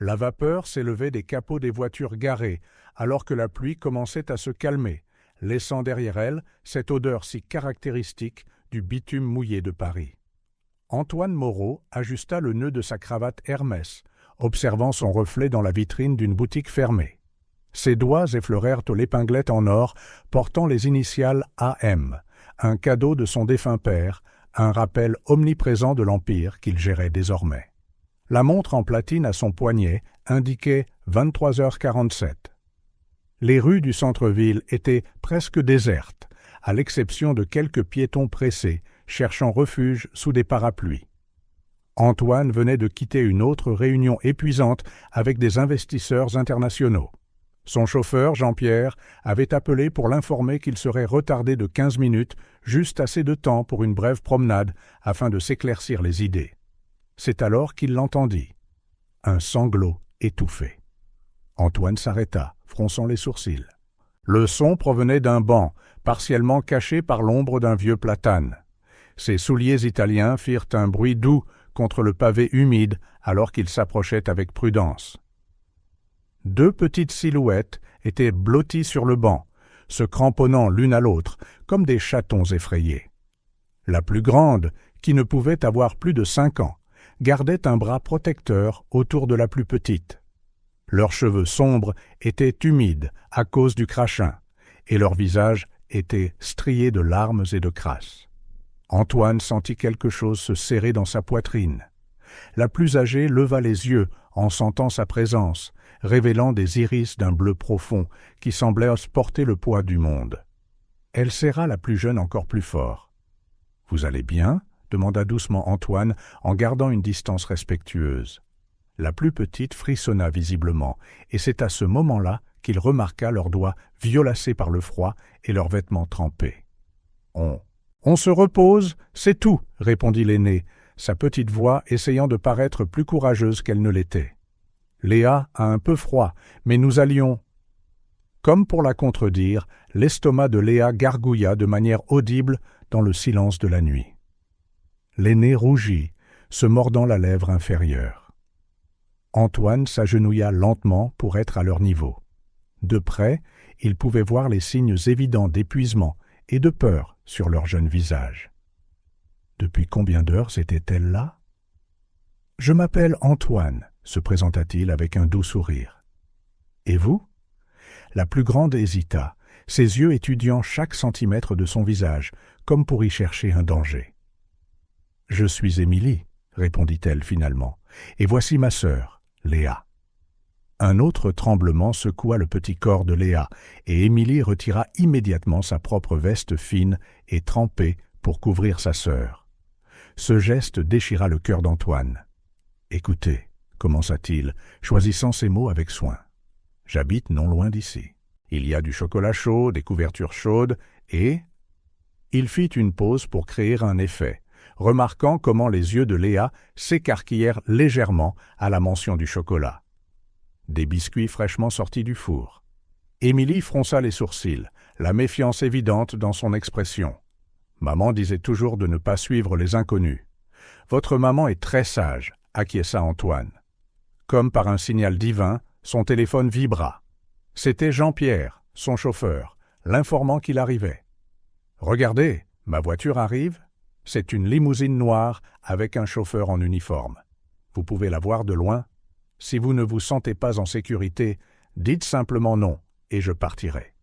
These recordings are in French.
La vapeur s'élevait des capots des voitures garées, alors que la pluie commençait à se calmer, laissant derrière elle cette odeur si caractéristique du bitume mouillé de Paris. Antoine Moreau ajusta le nœud de sa cravate Hermès, observant son reflet dans la vitrine d'une boutique fermée. Ses doigts effleurèrent l'épinglette en or portant les initiales AM, un cadeau de son défunt père, un rappel omniprésent de l'Empire qu'il gérait désormais. La montre en platine à son poignet indiquait 23h47. Les rues du centre-ville étaient presque désertes, à l'exception de quelques piétons pressés, cherchant refuge sous des parapluies. Antoine venait de quitter une autre réunion épuisante avec des investisseurs internationaux. Son chauffeur, Jean-Pierre, avait appelé pour l'informer qu'il serait retardé de 15 minutes, juste assez de temps pour une brève promenade afin de s'éclaircir les idées. C'est alors qu'il l'entendit. Un sanglot étouffé. Antoine s'arrêta, fronçant les sourcils. Le son provenait d'un banc, partiellement caché par l'ombre d'un vieux platane. Ses souliers italiens firent un bruit doux contre le pavé humide alors qu'il s'approchait avec prudence. Deux petites silhouettes étaient blotties sur le banc, se cramponnant l'une à l'autre comme des chatons effrayés. La plus grande, qui ne pouvait avoir plus de 5 ans, gardait un bras protecteur autour de la plus petite. Leurs cheveux sombres étaient humides à cause du crachin, et leurs visages étaient striés de larmes et de crasses. Antoine sentit quelque chose se serrer dans sa poitrine. La plus âgée leva les yeux en sentant sa présence, révélant des iris d'un bleu profond qui semblaient porter le poids du monde. Elle serra la plus jeune encore plus fort. « Vous allez bien ?» demanda doucement Antoine en gardant une distance respectueuse. La plus petite frissonna visiblement, et c'est à ce moment-là qu'il remarqua leurs doigts violacés par le froid et leurs vêtements trempés. « On se repose, c'est tout » répondit l'aînée, sa petite voix essayant de paraître plus courageuse qu'elle ne l'était. « Léa a un peu froid, mais nous allions… » Comme pour la contredire, l'estomac de Léa gargouilla de manière audible dans le silence de la nuit. L'aîné rougit, se mordant la lèvre inférieure. Antoine s'agenouilla lentement pour être à leur niveau. De près, il pouvait voir les signes évidents d'épuisement et de peur sur leur jeune visage. Depuis combien d'heures était-elle là ? « Je m'appelle Antoine », se présenta-t-il avec un doux sourire. « Et vous ?» La plus grande hésita, ses yeux étudiant chaque centimètre de son visage, comme pour y chercher un danger. « Je suis Émilie, » répondit-elle finalement, « et voici ma sœur, Léa. » Un autre tremblement secoua le petit corps de Léa, et Émilie retira immédiatement sa propre veste fine et trempée pour couvrir sa sœur. Ce geste déchira le cœur d'Antoine. « Écoutez, » commença-t-il, choisissant ses mots avec soin. « J'habite non loin d'ici. Il y a du chocolat chaud, des couvertures chaudes, et… » Il fit une pause pour créer un effet, remarquant comment les yeux de Léa s'écarquillèrent légèrement à la mention du chocolat. Des biscuits fraîchement sortis du four. Émilie fronça les sourcils, la méfiance évidente dans son expression. Maman disait toujours de ne pas suivre les inconnus. Votre maman est très sage, acquiesça Antoine. Comme par un signal divin, son téléphone vibra. C'était Jean-Pierre, son chauffeur, l'informant qu'il arrivait. « Regardez, ma voiture arrive. C'est une limousine noire avec un chauffeur en uniforme. Vous pouvez la voir de loin. Si vous ne vous sentez pas en sécurité, dites simplement non, et je partirai. »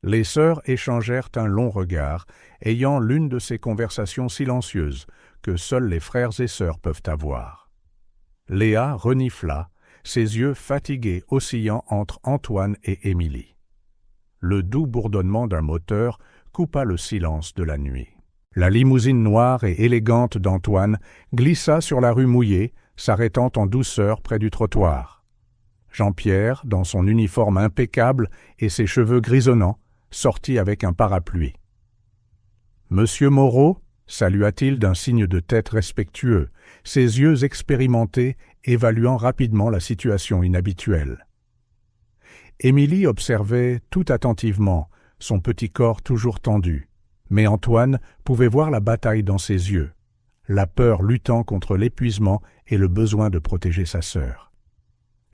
Les sœurs échangèrent un long regard, ayant l'une de ces conversations silencieuses que seuls les frères et sœurs peuvent avoir. Léa renifla, ses yeux fatigués oscillant entre Antoine et Émilie. Le doux bourdonnement d'un moteur coupa le silence de la nuit. La limousine noire et élégante d'Antoine glissa sur la rue mouillée, s'arrêtant en douceur près du trottoir. Jean-Pierre, dans son uniforme impeccable et ses cheveux grisonnants, sortit avec un parapluie. « Monsieur Moreau » salua-t-il d'un signe de tête respectueux, ses yeux expérimentés évaluant rapidement la situation inhabituelle. Émilie observait tout attentivement, son petit corps toujours tendu, mais Antoine pouvait voir la bataille dans ses yeux, la peur luttant contre l'épuisement et le besoin de protéger sa sœur.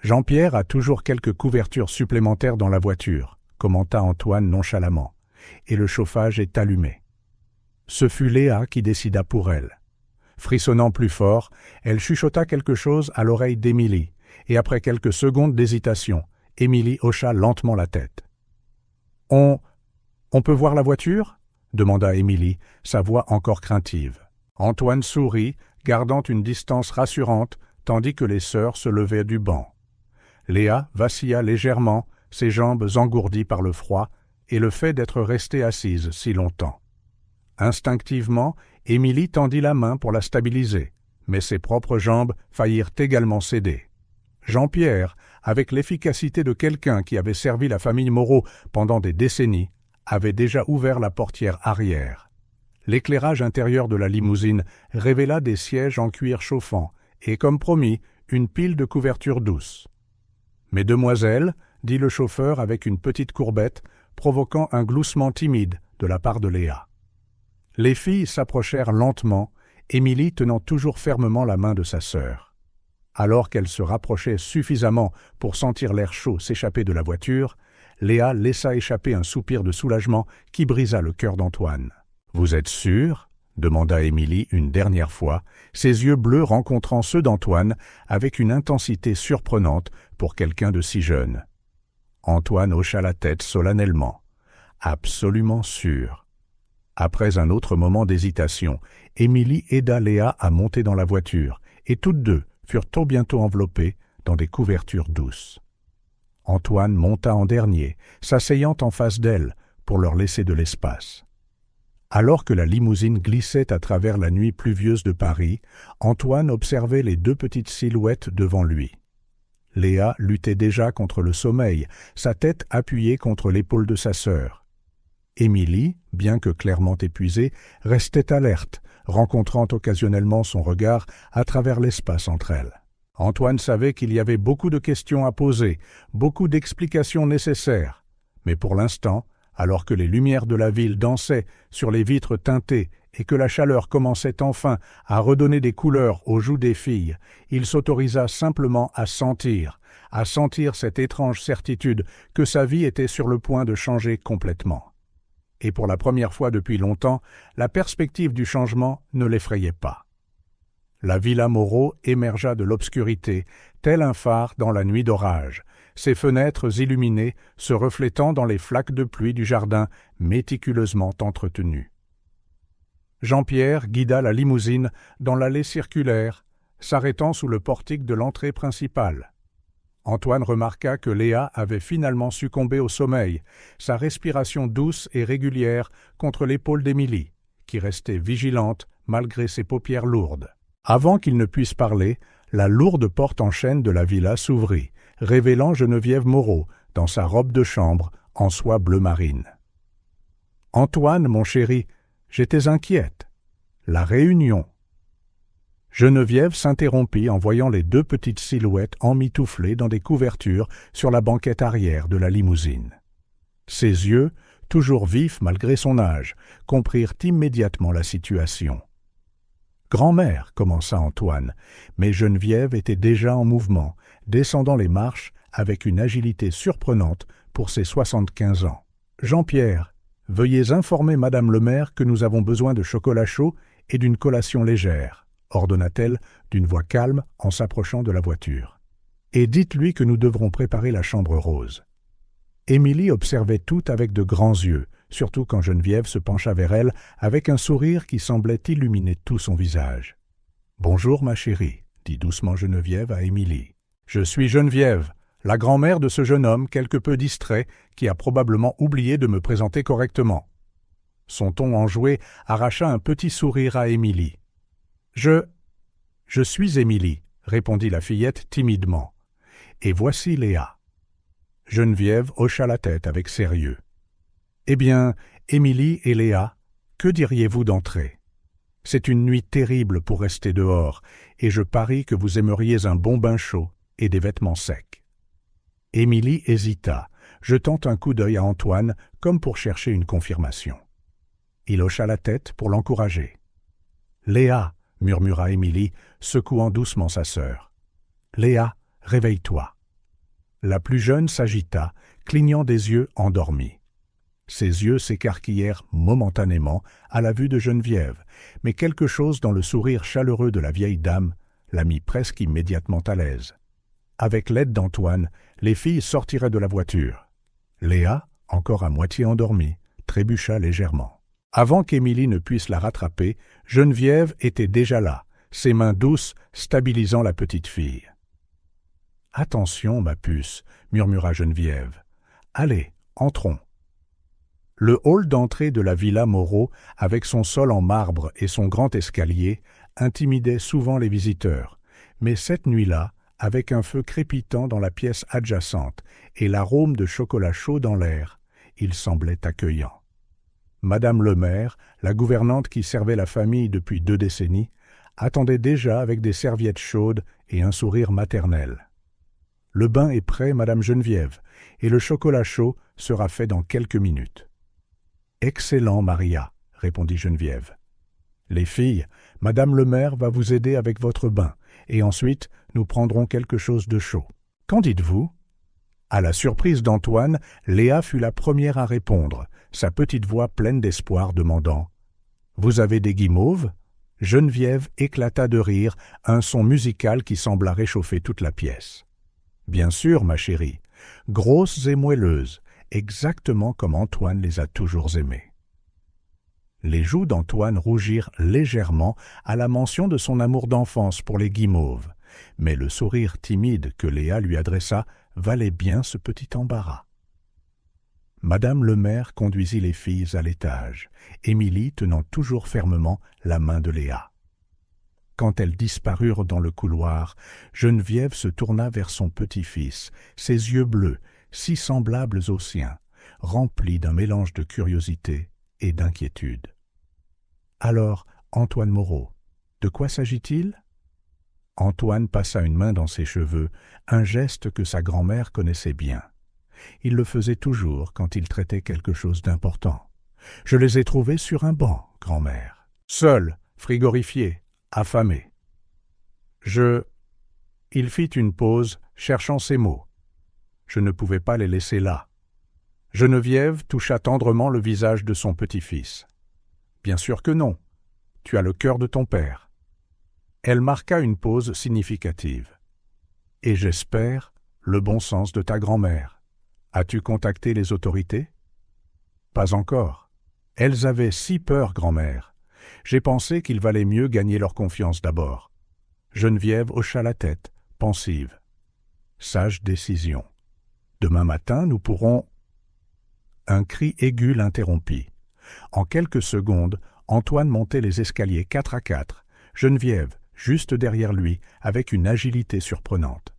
Jean-Pierre a toujours quelques couvertures supplémentaires dans la voiture, commenta Antoine nonchalamment, et le chauffage est allumé. Ce fut Léa qui décida pour elle. Frissonnant plus fort, elle chuchota quelque chose à l'oreille d'Émilie, et après quelques secondes d'hésitation, Émilie hocha lentement la tête. « On peut voir la voiture ?» demanda Émilie, sa voix encore craintive. Antoine sourit, gardant une distance rassurante, tandis que les sœurs se levaient du banc. Léa vacilla légèrement, ses jambes engourdies par le froid et le fait d'être restée assise si longtemps. Instinctivement, Émilie tendit la main pour la stabiliser, mais ses propres jambes faillirent également céder. Jean-Pierre, avec l'efficacité de quelqu'un qui avait servi la famille Moreau pendant des décennies, avait déjà ouvert la portière arrière. L'éclairage intérieur de la limousine révéla des sièges en cuir chauffant et, comme promis, une pile de couvertures douces. « Mesdemoiselles, » dit le chauffeur avec une petite courbette, provoquant un gloussement timide de la part de Léa. Les filles s'approchèrent lentement, Émilie tenant toujours fermement la main de sa sœur. Alors qu'elle se rapprochait suffisamment pour sentir l'air chaud s'échapper de la voiture, Léa laissa échapper un soupir de soulagement qui brisa le cœur d'Antoine. « Vous êtes sûr ?» demanda Émilie une dernière fois, ses yeux bleus rencontrant ceux d'Antoine avec une intensité surprenante pour quelqu'un de si jeune. Antoine hocha la tête solennellement. « Absolument sûr. » Après un autre moment d'hésitation, Émilie aida Léa à monter dans la voiture, et toutes deux furent bientôt enveloppées dans des couvertures douces. Antoine monta en dernier, s'asseyant en face d'elle pour leur laisser de l'espace. Alors que la limousine glissait à travers la nuit pluvieuse de Paris, Antoine observait les deux petites silhouettes devant lui. Léa luttait déjà contre le sommeil, sa tête appuyée contre l'épaule de sa sœur. Émilie, bien que clairement épuisée, restait alerte, rencontrant occasionnellement son regard à travers l'espace entre elles. Antoine savait qu'il y avait beaucoup de questions à poser, beaucoup d'explications nécessaires, mais pour l'instant, alors que les lumières de la ville dansaient sur les vitres teintées et que la chaleur commençait enfin à redonner des couleurs aux joues des filles, il s'autorisa simplement à sentir cette étrange certitude que sa vie était sur le point de changer complètement. Et pour la première fois depuis longtemps, la perspective du changement ne l'effrayait pas. La villa Moreau émergea de l'obscurité, tel un phare dans la nuit d'orage, ses fenêtres illuminées se reflétant dans les flaques de pluie du jardin méticuleusement entretenu. Jean-Pierre guida la limousine dans l'allée circulaire, s'arrêtant sous le portique de l'entrée principale. Antoine remarqua que Léa avait finalement succombé au sommeil, sa respiration douce et régulière contre l'épaule d'Émilie, qui restait vigilante malgré ses paupières lourdes. Avant qu'il ne puisse parler, la lourde porte en chêne de la villa s'ouvrit, révélant Geneviève Moreau dans sa robe de chambre en soie bleu marine. « Antoine, mon chéri, j'étais inquiète. La réunion. » Geneviève s'interrompit en voyant les deux petites silhouettes emmitouflées dans des couvertures sur la banquette arrière de la limousine. Ses yeux, toujours vifs malgré son âge, comprirent immédiatement la situation. « Grand-mère, » commença Antoine, mais Geneviève était déjà en mouvement, descendant les marches avec une agilité surprenante pour ses 75 ans. « Jean-Pierre, veuillez informer Madame le maire que nous avons besoin de chocolat chaud et d'une collation légère, » ordonna-t-elle d'une voix calme en s'approchant de la voiture. « Et dites-lui que nous devrons préparer la chambre rose. » Émilie observait tout avec de grands yeux, surtout quand Geneviève se pencha vers elle avec un sourire qui semblait illuminer tout son visage. « Bonjour, ma chérie, » dit doucement Geneviève à Émilie. « Je suis Geneviève, la grand-mère de ce jeune homme quelque peu distrait qui a probablement oublié de me présenter correctement. » Son ton enjoué arracha un petit sourire à Émilie. « Je suis Émilie, » répondit la fillette timidement. « Et voici Léa. » Geneviève hocha la tête avec sérieux. « Eh bien, Émilie et Léa, que diriez-vous d'entrer? C'est une nuit terrible pour rester dehors, et je parie que vous aimeriez un bon bain chaud et des vêtements secs. » Émilie hésita, jetant un coup d'œil à Antoine comme pour chercher une confirmation. Il hocha la tête pour l'encourager. « Léa, » murmura Émilie, secouant doucement sa sœur. « Léa, réveille-toi. » La plus jeune s'agita, clignant des yeux endormis. Ses yeux s'écarquillèrent momentanément à la vue de Geneviève, mais quelque chose dans le sourire chaleureux de la vieille dame la mit presque immédiatement à l'aise. Avec l'aide d'Antoine, les filles sortiraient de la voiture. Léa, encore à moitié endormie, trébucha légèrement. Avant qu'Émilie ne puisse la rattraper, Geneviève était déjà là, ses mains douces stabilisant la petite fille. « Attention, ma puce, » murmura Geneviève. « Allez, entrons. » Le hall d'entrée de la villa Moreau, avec son sol en marbre et son grand escalier, intimidait souvent les visiteurs, mais cette nuit-là, avec un feu crépitant dans la pièce adjacente et l'arôme de chocolat chaud dans l'air, il semblait accueillant. Madame le maire, la gouvernante qui servait la famille depuis 2 décennies, attendait déjà avec des serviettes chaudes et un sourire maternel. « Le bain est prêt, Madame Geneviève, et le chocolat chaud sera fait dans quelques minutes. »« Excellent, Maria, » répondit Geneviève. « Les filles, Madame le maire va vous aider avec votre bain, et ensuite nous prendrons quelque chose de chaud. Qu'en dites-vous » À la surprise d'Antoine, Léa fut la première à répondre, sa petite voix pleine d'espoir demandant « Vous avez des guimauves » Geneviève éclata de rire, un son musical qui sembla réchauffer toute la pièce. « Bien sûr, ma chérie, grosses et moelleuses, exactement comme Antoine les a toujours aimées. » Les joues d'Antoine rougirent légèrement à la mention de son amour d'enfance pour les guimauves, mais le sourire timide que Léa lui adressa valait bien ce petit embarras. Madame le maire conduisit les filles à l'étage, Émilie tenant toujours fermement la main de Léa. Quand elles disparurent dans le couloir, Geneviève se tourna vers son petit-fils, ses yeux bleus, si semblables aux siens, remplis d'un mélange de curiosité et d'inquiétude. « Alors, Antoine Moreau, de quoi s'agit-il » Antoine passa une main dans ses cheveux, un geste que sa grand-mère connaissait bien. Il le faisait toujours quand il traitait quelque chose d'important. « Je les ai trouvés sur un banc, grand-mère. Seuls, frigorifiés, affamés. » Il fit une pause, cherchant ses mots. Je ne pouvais pas les laisser là. Geneviève toucha tendrement le visage de son petit-fils. « Bien sûr que non. Tu as le cœur de ton père. » Elle marqua une pause significative. « Et j'espère le bon sens de ta grand-mère. As-tu contacté les autorités ?»« Pas encore. Elles avaient si peur, grand-mère. J'ai pensé qu'il valait mieux gagner leur confiance d'abord. » Geneviève hocha la tête, pensive. « Sage décision. Demain matin, nous pourrons... » Un cri aigu l'interrompit. En quelques secondes, Antoine montait les escaliers 4 à 4, Geneviève, juste derrière lui, avec une agilité surprenante.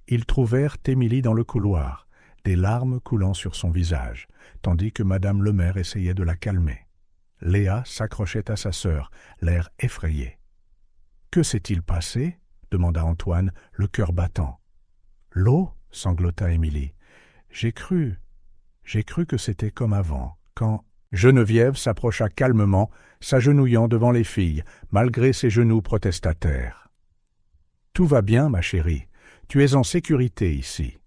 Ils trouvèrent Émilie dans le couloir, des larmes coulant sur son visage, tandis que Madame le maire essayait de la calmer. Léa s'accrochait à sa sœur, l'air effrayé. « Que s'est-il passé » demanda Antoine, le cœur battant. « L'eau » sanglota Émilie. « J'ai cru que c'était comme avant, quand... » Geneviève s'approcha calmement, s'agenouillant devant les filles, malgré ses genoux protestataires. « Tout va bien, ma chérie. Tu es en sécurité ici. »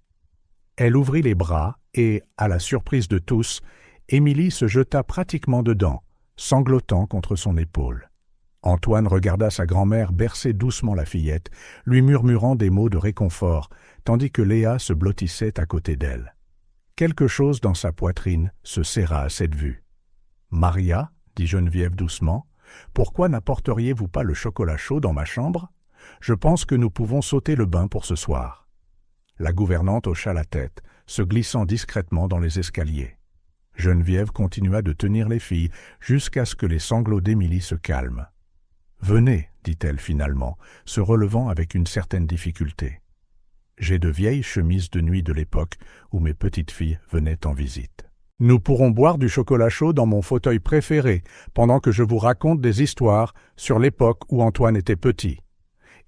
Elle ouvrit les bras et, à la surprise de tous, Émilie se jeta pratiquement dedans, sanglotant contre son épaule. Antoine regarda sa grand-mère bercer doucement la fillette, lui murmurant des mots de réconfort, tandis que Léa se blottissait à côté d'elle. Quelque chose dans sa poitrine se serra à cette vue. « Maria, » dit Geneviève doucement, « pourquoi n'apporteriez-vous pas le chocolat chaud dans ma chambre ? Je pense que nous pouvons sauter le bain pour ce soir. » La gouvernante hocha la tête, se glissant discrètement dans les escaliers. Geneviève continua de tenir les filles jusqu'à ce que les sanglots d'Émilie se calment. « Venez, » dit-elle finalement, se relevant avec une certaine difficulté. « J'ai de vieilles chemises de nuit de l'époque où mes petites filles venaient en visite. Nous pourrons boire du chocolat chaud dans mon fauteuil préféré pendant que je vous raconte des histoires sur l'époque où Antoine était petit.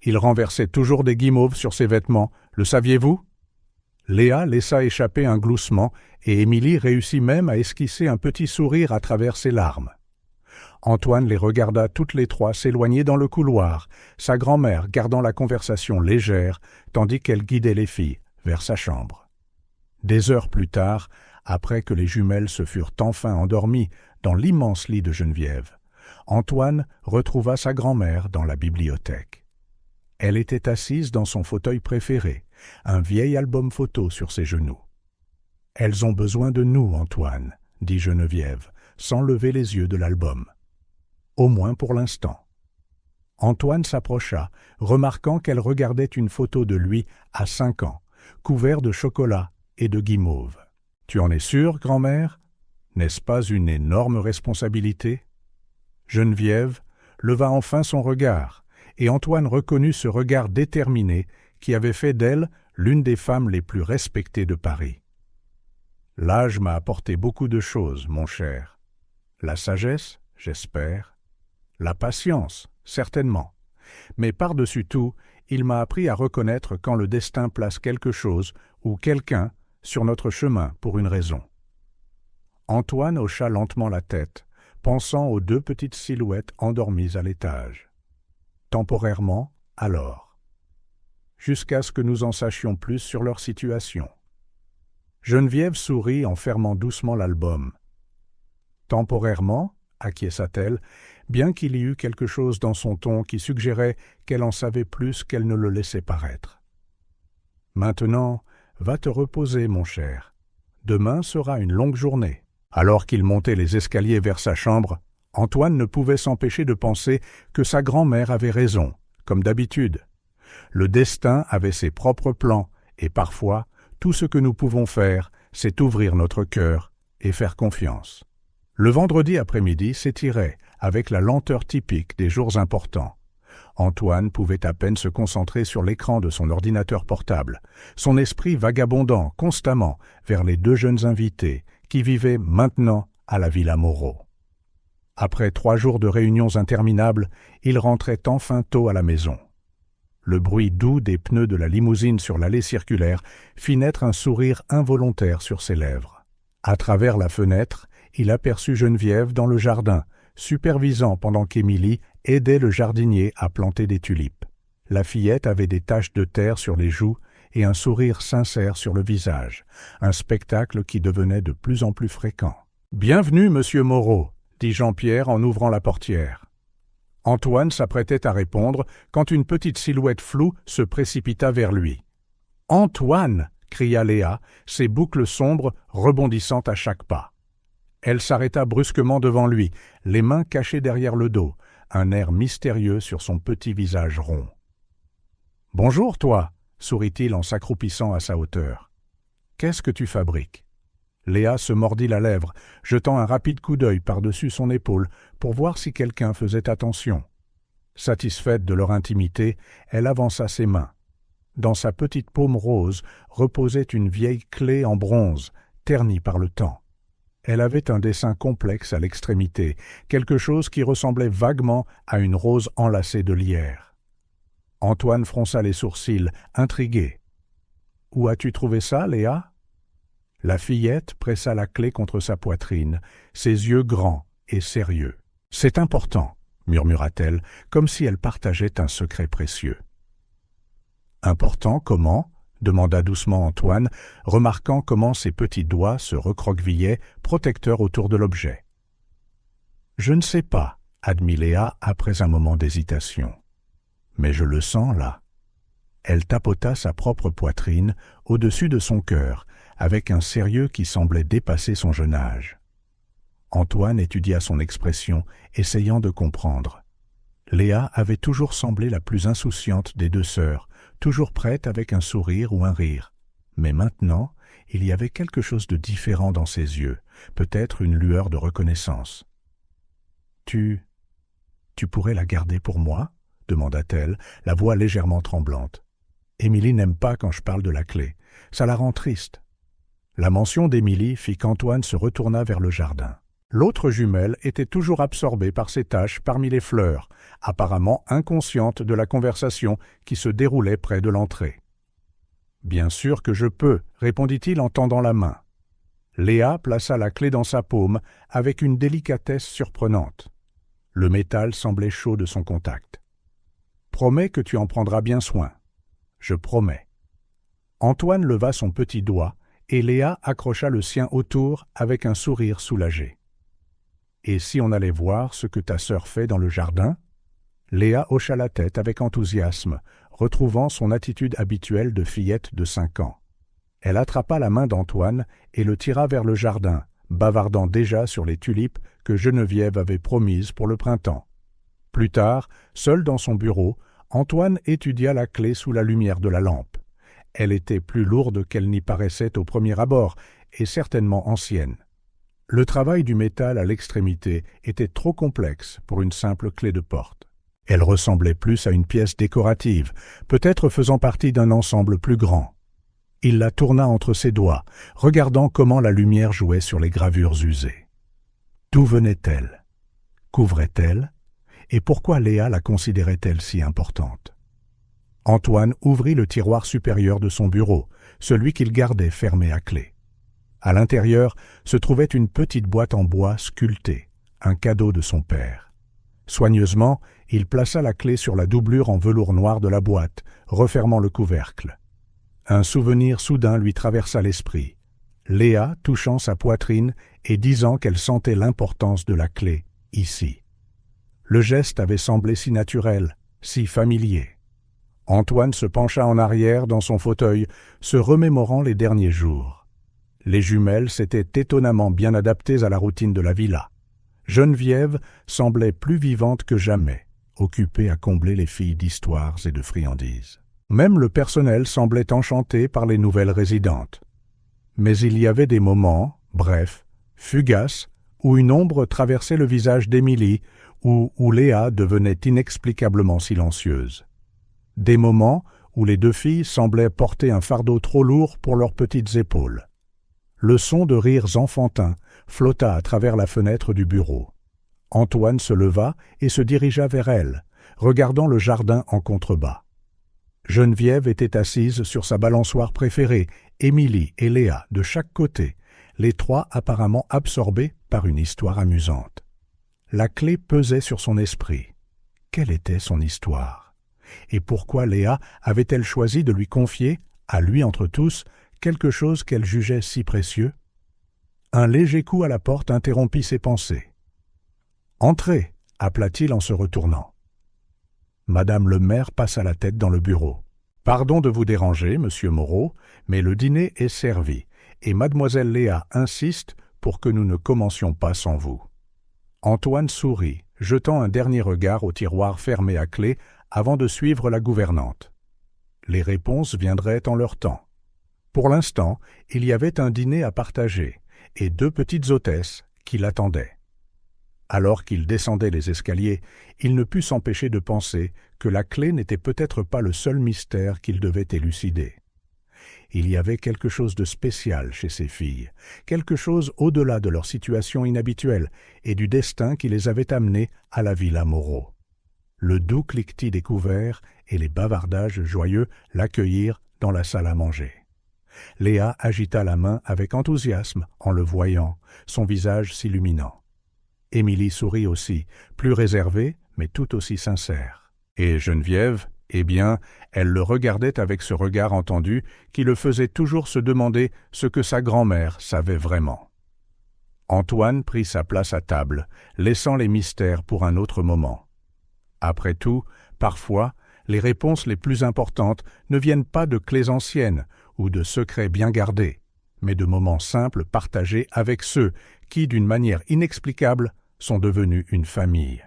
Il renversait toujours des guimauves sur ses vêtements, le saviez-vous » Léa laissa échapper un gloussement et Émilie réussit même à esquisser un petit sourire à travers ses larmes. Antoine les regarda toutes les trois s'éloigner dans le couloir, sa grand-mère gardant la conversation légère tandis qu'elle guidait les filles vers sa chambre. Des heures plus tard, après que les jumelles se furent enfin endormies dans l'immense lit de Geneviève, Antoine retrouva sa grand-mère dans la bibliothèque. Elle était assise dans son fauteuil préféré, un vieil album photo sur ses genoux. « Elles ont besoin de nous, Antoine, » dit Geneviève, sans lever les yeux de l'album. « Au moins pour l'instant. » Antoine s'approcha, remarquant qu'elle regardait une photo de lui à 5 ans, couvert de chocolat et de guimauve. « Tu en es sûre, grand-mère ? N'est-ce pas une énorme responsabilité ?» Geneviève leva enfin son regard, et Antoine reconnut ce regard déterminé qui avait fait d'elle l'une des femmes les plus respectées de Paris. « L'âge m'a apporté beaucoup de choses, mon cher. La sagesse, j'espère. La patience, certainement. Mais par-dessus tout, il m'a appris à reconnaître quand le destin place quelque chose ou quelqu'un sur notre chemin pour une raison. » Antoine hocha lentement la tête, pensant aux 2 petites silhouettes endormies à l'étage. Temporairement, alors. Jusqu'à ce que nous en sachions plus sur leur situation. Geneviève sourit en fermant doucement l'album. Temporairement, acquiesça-t-elle, bien qu'il y eût quelque chose dans son ton qui suggérait qu'elle en savait plus qu'elle ne le laissait paraître. Maintenant, va te reposer, mon cher. Demain sera une longue journée. Alors qu'il montait les escaliers vers sa chambre, Antoine ne pouvait s'empêcher de penser que sa grand-mère avait raison, comme d'habitude. Le destin avait ses propres plans, et parfois, tout ce que nous pouvons faire, c'est ouvrir notre cœur et faire confiance. Le vendredi après-midi s'étirait avec la lenteur typique des jours importants. Antoine pouvait à peine se concentrer sur l'écran de son ordinateur portable, son esprit vagabondant constamment vers les 2 jeunes invités qui vivaient maintenant à la Villa Moreau. Après 3 jours de réunions interminables, il rentrait enfin tôt à la maison. Le bruit doux des pneus de la limousine sur l'allée circulaire fit naître un sourire involontaire sur ses lèvres. À travers la fenêtre, il aperçut Geneviève dans le jardin, supervisant pendant qu'Émilie aidait le jardinier à planter des tulipes. La fillette avait des taches de terre sur les joues et un sourire sincère sur le visage, un spectacle qui devenait de plus en plus fréquent. « Bienvenue, monsieur Moreau », dit Jean-Pierre en ouvrant la portière. Antoine s'apprêtait à répondre quand une petite silhouette floue se précipita vers lui. « Antoine !» cria Léa, ses boucles sombres rebondissant à chaque pas. Elle s'arrêta brusquement devant lui, les mains cachées derrière le dos, un air mystérieux sur son petit visage rond. « Bonjour, toi !» sourit-il en s'accroupissant à sa hauteur. « Qu'est-ce que tu fabriques ?» Léa se mordit la lèvre, jetant un rapide coup d'œil par-dessus son épaule pour voir si quelqu'un faisait attention. Satisfaite de leur intimité, elle avança ses mains. Dans sa petite paume rose reposait une vieille clé en bronze, ternie par le temps. Elle avait un dessin complexe à l'extrémité, quelque chose qui ressemblait vaguement à une rose enlacée de lierre. Antoine fronça les sourcils, intrigué. « Où as-tu trouvé ça, Léa ?» La fillette pressa la clé contre sa poitrine, ses yeux grands et sérieux. « C'est important, » murmura-t-elle, comme si elle partageait un secret précieux. « Important comment ?» demanda doucement Antoine, remarquant comment ses petits doigts se recroquevillaient, protecteurs autour de l'objet. « Je ne sais pas, » admit Léa après un moment d'hésitation. « Mais je le sens là. » Elle tapota sa propre poitrine au-dessus de son cœur, avec un sérieux qui semblait dépasser son jeune âge. Antoine étudia son expression, essayant de comprendre. Léa avait toujours semblé la plus insouciante des 2 sœurs, toujours prête avec un sourire ou un rire. Mais maintenant, il y avait quelque chose de différent dans ses yeux, peut-être une lueur de reconnaissance. « Tu pourrais la garder pour moi ?» demanda-t-elle, la voix légèrement tremblante. « Émilie n'aime pas quand je parle de la clé. Ça la rend triste. » La mention d'Émilie fit qu'Antoine se retourna vers le jardin. L'autre jumelle était toujours absorbée par ses tâches parmi les fleurs, apparemment inconsciente de la conversation qui se déroulait près de l'entrée. « Bien sûr que je peux, » répondit-il en tendant la main. Léa plaça la clé dans sa paume avec une délicatesse surprenante. Le métal semblait chaud de son contact. « Promets que tu en prendras bien soin. »« Je promets. » Antoine leva son petit doigt et Léa accrocha le sien autour avec un sourire soulagé. « Et si on allait voir ce que ta sœur fait dans le jardin ?» Léa hocha la tête avec enthousiasme, retrouvant son attitude habituelle de fillette de 5 ans. Elle attrapa la main d'Antoine et le tira vers le jardin, bavardant déjà sur les tulipes que Geneviève avait promises pour le printemps. Plus tard, seul dans son bureau, Antoine étudia la clé sous la lumière de la lampe. Elle était plus lourde qu'elle n'y paraissait au premier abord, et certainement ancienne. Le travail du métal à l'extrémité était trop complexe pour une simple clé de porte. Elle ressemblait plus à une pièce décorative, peut-être faisant partie d'un ensemble plus grand. Il la tourna entre ses doigts, regardant comment la lumière jouait sur les gravures usées. D'où venait-elle? Qu'ouvrait-elle? Et pourquoi Léa la considérait-elle si importante? Antoine ouvrit le tiroir supérieur de son bureau, celui qu'il gardait fermé à clé. À l'intérieur se trouvait une petite boîte en bois sculptée, un cadeau de son père. Soigneusement, il plaça la clé sur la doublure en velours noir de la boîte, refermant le couvercle. Un souvenir soudain lui traversa l'esprit. Léa touchant sa poitrine et disant qu'elle sentait l'importance de la clé, ici. Le geste avait semblé si naturel, si familier. Antoine se pencha en arrière dans son fauteuil, se remémorant les derniers jours. Les jumelles s'étaient étonnamment bien adaptées à la routine de la villa. Geneviève semblait plus vivante que jamais, occupée à combler les filles d'histoires et de friandises. Même le personnel semblait enchanté par les nouvelles résidentes. Mais il y avait des moments, brefs, fugaces, où une ombre traversait le visage d'Émilie, où Léa devenait inexplicablement silencieuse. Des moments où les deux filles semblaient porter un fardeau trop lourd pour leurs petites épaules. Le son de rires enfantins flotta à travers la fenêtre du bureau. Antoine se leva et se dirigea vers elle, regardant le jardin en contrebas. Geneviève était assise sur sa balançoire préférée, Émilie et Léa de chaque côté, les trois apparemment absorbés par une histoire amusante. La clé pesait sur son esprit. Quelle était son histoire? Et pourquoi Léa avait-elle choisi de lui confier, à lui entre tous, quelque chose qu'elle jugeait si précieux? Un léger coup à la porte interrompit ses pensées. « Entrez !» appela-t-il en se retournant. Madame le maire passa la tête dans le bureau. « Pardon de vous déranger, monsieur Moreau, mais le dîner est servi, et mademoiselle Léa insiste pour que nous ne commencions pas sans vous. » Antoine sourit, jetant un dernier regard au tiroir fermé à clé avant de suivre la gouvernante. Les réponses viendraient en leur temps. Pour l'instant, il y avait un dîner à partager, et 2 petites hôtesses qui l'attendaient. Alors qu'il descendait les escaliers, il ne put s'empêcher de penser que la clé n'était peut-être pas le seul mystère qu'il devait élucider. Il y avait quelque chose de spécial chez ces filles, quelque chose au-delà de leur situation inhabituelle et du destin qui les avait amenées à la villa Moreau. Le doux cliquetis des couverts et les bavardages joyeux l'accueillirent dans la salle à manger. Léa agita la main avec enthousiasme en le voyant, son visage s'illuminant. Émilie sourit aussi, plus réservée, mais tout aussi sincère. Et Geneviève, eh bien, elle le regardait avec ce regard entendu qui le faisait toujours se demander ce que sa grand-mère savait vraiment. Antoine prit sa place à table, laissant les mystères pour un autre moment. Après tout, parfois, les réponses les plus importantes ne viennent pas de clés anciennes ou de secrets bien gardés, mais de moments simples partagés avec ceux qui, d'une manière inexplicable, sont devenus une famille.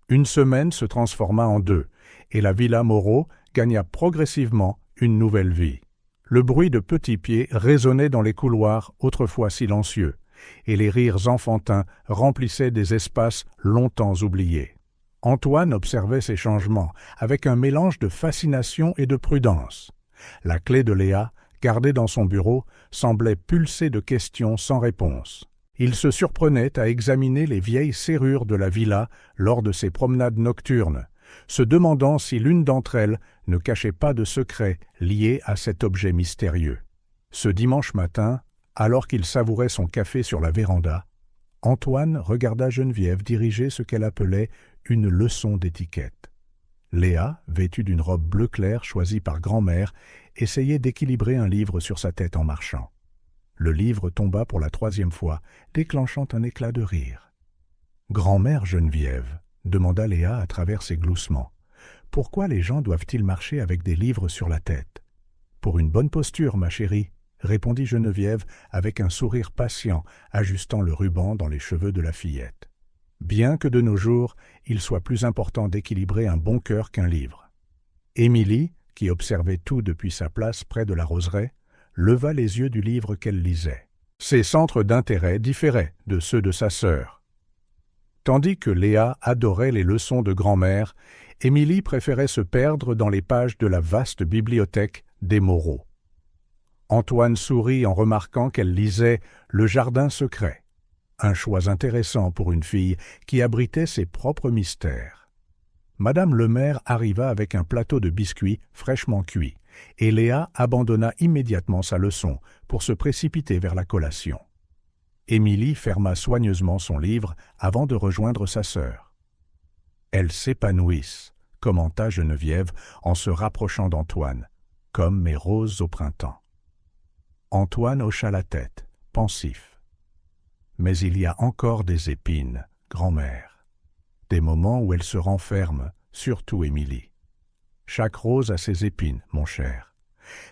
Une semaine se transforma en 2, et la villa Moreau gagna progressivement une nouvelle vie. Le bruit de petits pieds résonnait dans les couloirs autrefois silencieux, et les rires enfantins remplissaient des espaces longtemps oubliés. Antoine observait ces changements avec un mélange de fascination et de prudence. La clé de Léa, gardée dans son bureau, semblait pulser de questions sans réponse. Il se surprenait à examiner les vieilles serrures de la villa lors de ses promenades nocturnes, se demandant si l'une d'entre elles ne cachait pas de secrets liés à cet objet mystérieux. Ce dimanche matin, alors qu'il savourait son café sur la véranda, Antoine regarda Geneviève diriger ce qu'elle appelait une leçon d'étiquette. Léa, vêtue d'une robe bleu clair choisie par grand-mère, essayait d'équilibrer un livre sur sa tête en marchant. Le livre tomba pour la 3e fois, déclenchant un éclat de rire. « Grand-mère Geneviève, » demanda Léa à travers ses gloussements, « pourquoi les gens doivent-ils marcher avec des livres sur la tête ?»« Pour une bonne posture, ma chérie, » répondit Geneviève avec un sourire patient, ajustant le ruban dans les cheveux de la fillette. Bien que de nos jours, il soit plus important d'équilibrer un bon cœur qu'un livre. Émilie, qui observait tout depuis sa place près de la roseraie, leva les yeux du livre qu'elle lisait. Ses centres d'intérêt différaient de ceux de sa sœur. Tandis que Léa adorait les leçons de grand-mère, Émilie préférait se perdre dans les pages de la vaste bibliothèque des Moreau. Antoine sourit en remarquant qu'elle lisait « Le jardin secret », un choix intéressant pour une fille qui abritait ses propres mystères. Madame le maire arriva avec un plateau de biscuits fraîchement cuits, et Léa abandonna immédiatement sa leçon pour se précipiter vers la collation. Émilie ferma soigneusement son livre avant de rejoindre sa sœur. « Elles s'épanouissent », commenta Geneviève en se rapprochant d'Antoine, « comme mes roses au printemps. » Antoine hocha la tête, pensif. « Mais il y a encore des épines, grand-mère. Des moments où elle se renferme, surtout Émilie. Chaque rose a ses épines, mon cher.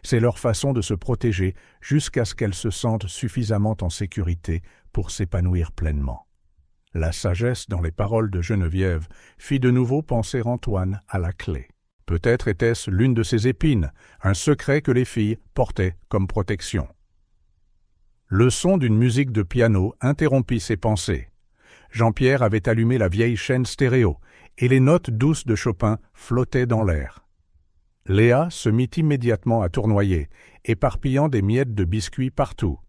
C'est leur façon de se protéger jusqu'à ce qu'elles se sentent suffisamment en sécurité pour s'épanouir pleinement. » La sagesse dans les paroles de Geneviève fit de nouveau penser Antoine à la clé. Peut-être était-ce l'une de ces épines, un secret que les filles portaient comme protection. Le son d'une musique de piano interrompit ses pensées. Jean-Pierre avait allumé la vieille chaîne stéréo, et les notes douces de Chopin flottaient dans l'air. Léa se mit immédiatement à tournoyer, éparpillant des miettes de biscuits partout.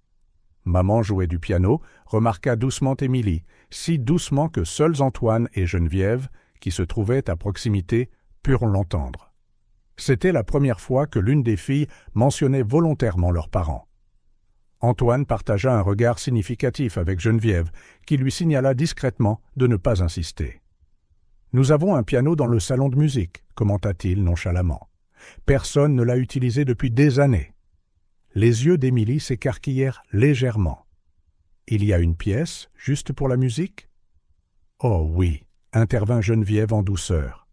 Maman jouait du piano, remarqua doucement Émilie, si doucement que seuls Antoine et Geneviève, qui se trouvaient à proximité, purent l'entendre. C'était la première fois que l'une des filles mentionnait volontairement leurs parents. Antoine partagea un regard significatif avec Geneviève, qui lui signala discrètement de ne pas insister. « Nous avons un piano dans le salon de musique », commenta-t-il nonchalamment. « Personne ne l'a utilisé depuis des années. » Les yeux d'Émilie s'écarquillèrent légèrement. « Il y a une pièce, juste pour la musique ?»« Oh oui », intervint Geneviève en douceur.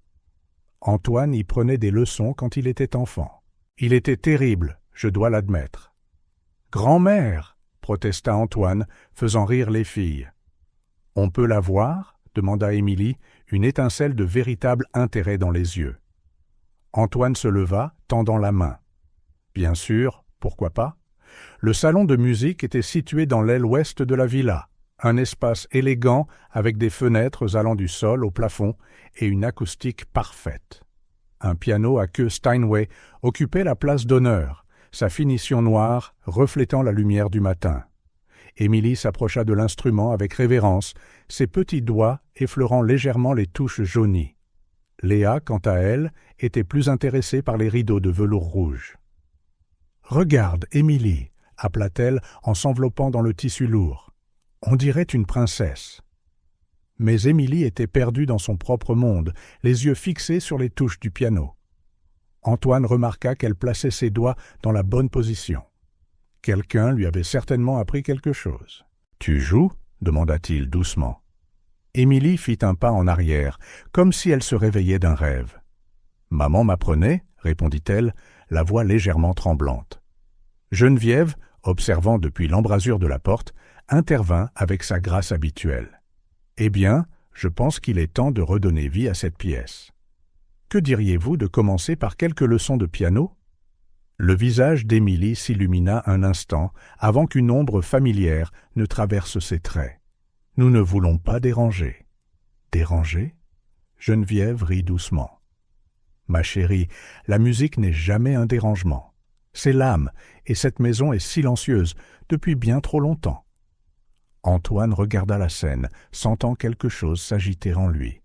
Antoine y prenait des leçons quand il était enfant. Il était terrible, je dois l'admettre. « Grand-mère !» protesta Antoine, faisant rire les filles. « On peut la voir ?» demanda Émilie, une étincelle de véritable intérêt dans les yeux. Antoine se leva, tendant la main. Bien sûr, pourquoi pas? Le salon de musique était situé dans l'aile ouest de la villa, un espace élégant avec des fenêtres allant du sol au plafond et une acoustique parfaite. Un piano à queue Steinway occupait la place d'honneur, sa finition noire reflétant la lumière du matin. Émilie s'approcha de l'instrument avec révérence, ses petits doigts effleurant légèrement les touches jaunies. Léa, quant à elle, était plus intéressée par les rideaux de velours rouge. « Regarde, Émilie !» appela-t-elle en s'enveloppant dans le tissu lourd. « On dirait une princesse. » Mais Émilie était perdue dans son propre monde, les yeux fixés sur les touches du piano. Antoine remarqua qu'elle plaçait ses doigts dans la bonne position. Quelqu'un lui avait certainement appris quelque chose. « Tu joues ?» demanda-t-il doucement. Émilie fit un pas en arrière, comme si elle se réveillait d'un rêve. « Maman m'apprenait, » répondit-elle, la voix légèrement tremblante. Geneviève, observant depuis l'embrasure de la porte, intervint avec sa grâce habituelle. « Eh bien, je pense qu'il est temps de redonner vie à cette pièce. Que diriez-vous de commencer par quelques leçons de piano ?» Le visage d'Émilie s'illumina un instant avant qu'une ombre familière ne traverse ses traits. « Nous ne voulons pas déranger. »« Déranger ?» Geneviève rit doucement. « Ma chérie, la musique n'est jamais un dérangement. C'est l'âme, et cette maison est silencieuse depuis bien trop longtemps. » Antoine regarda la scène, sentant quelque chose s'agiter en lui.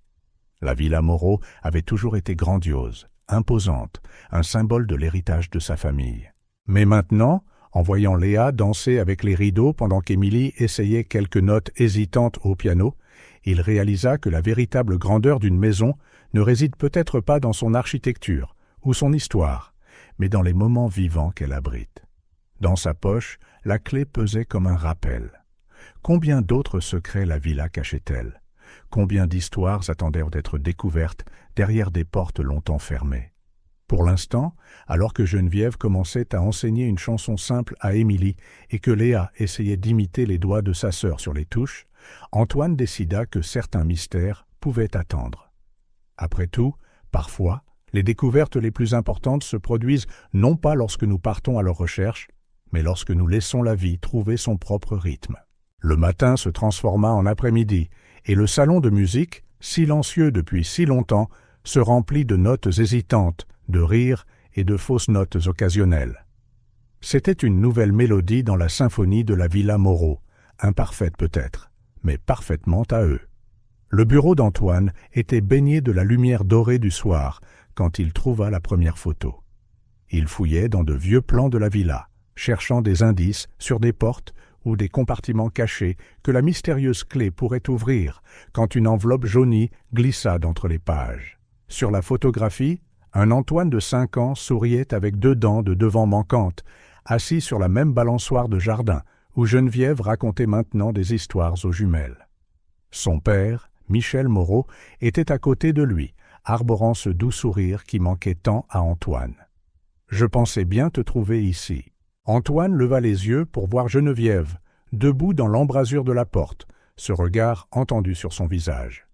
La villa Moreau avait toujours été grandiose, imposante, un symbole de l'héritage de sa famille. Mais maintenant, en voyant Léa danser avec les rideaux pendant qu'Émilie essayait quelques notes hésitantes au piano, il réalisa que la véritable grandeur d'une maison ne réside peut-être pas dans son architecture ou son histoire, mais dans les moments vivants qu'elle abrite. Dans sa poche, la clé pesait comme un rappel. Combien d'autres secrets la villa cachait-elle? Combien d'histoires attendaient d'être découvertes derrière des portes longtemps fermées? Pour l'instant, alors que Geneviève commençait à enseigner une chanson simple à Émilie et que Léa essayait d'imiter les doigts de sa sœur sur les touches, Antoine décida que certains mystères pouvaient attendre. Après tout, parfois, les découvertes les plus importantes se produisent non pas lorsque nous partons à leur recherche, mais lorsque nous laissons la vie trouver son propre rythme. Le matin se transforma en après-midi, et le salon de musique, silencieux depuis si longtemps, se remplit de notes hésitantes, de rires et de fausses notes occasionnelles. C'était une nouvelle mélodie dans la symphonie de la Villa Moreau, imparfaite peut-être, mais parfaitement à eux. Le bureau d'Antoine était baigné de la lumière dorée du soir quand il trouva la première photo. Il fouillait dans de vieux plans de la villa, cherchant des indices sur des portes ou des compartiments cachés que la mystérieuse clé pourrait ouvrir quand une enveloppe jaunie glissa d'entre les pages. Sur la photographie, un Antoine de 5 ans souriait avec 2 dents de devant manquantes, assis sur la même balançoire de jardin où Geneviève racontait maintenant des histoires aux jumelles. Son père, Michel Moreau, était à côté de lui, arborant ce doux sourire qui manquait tant à Antoine. « Je pensais bien te trouver ici. » Antoine leva les yeux pour voir Geneviève, debout dans l'embrasure de la porte, ce regard entendu sur son visage.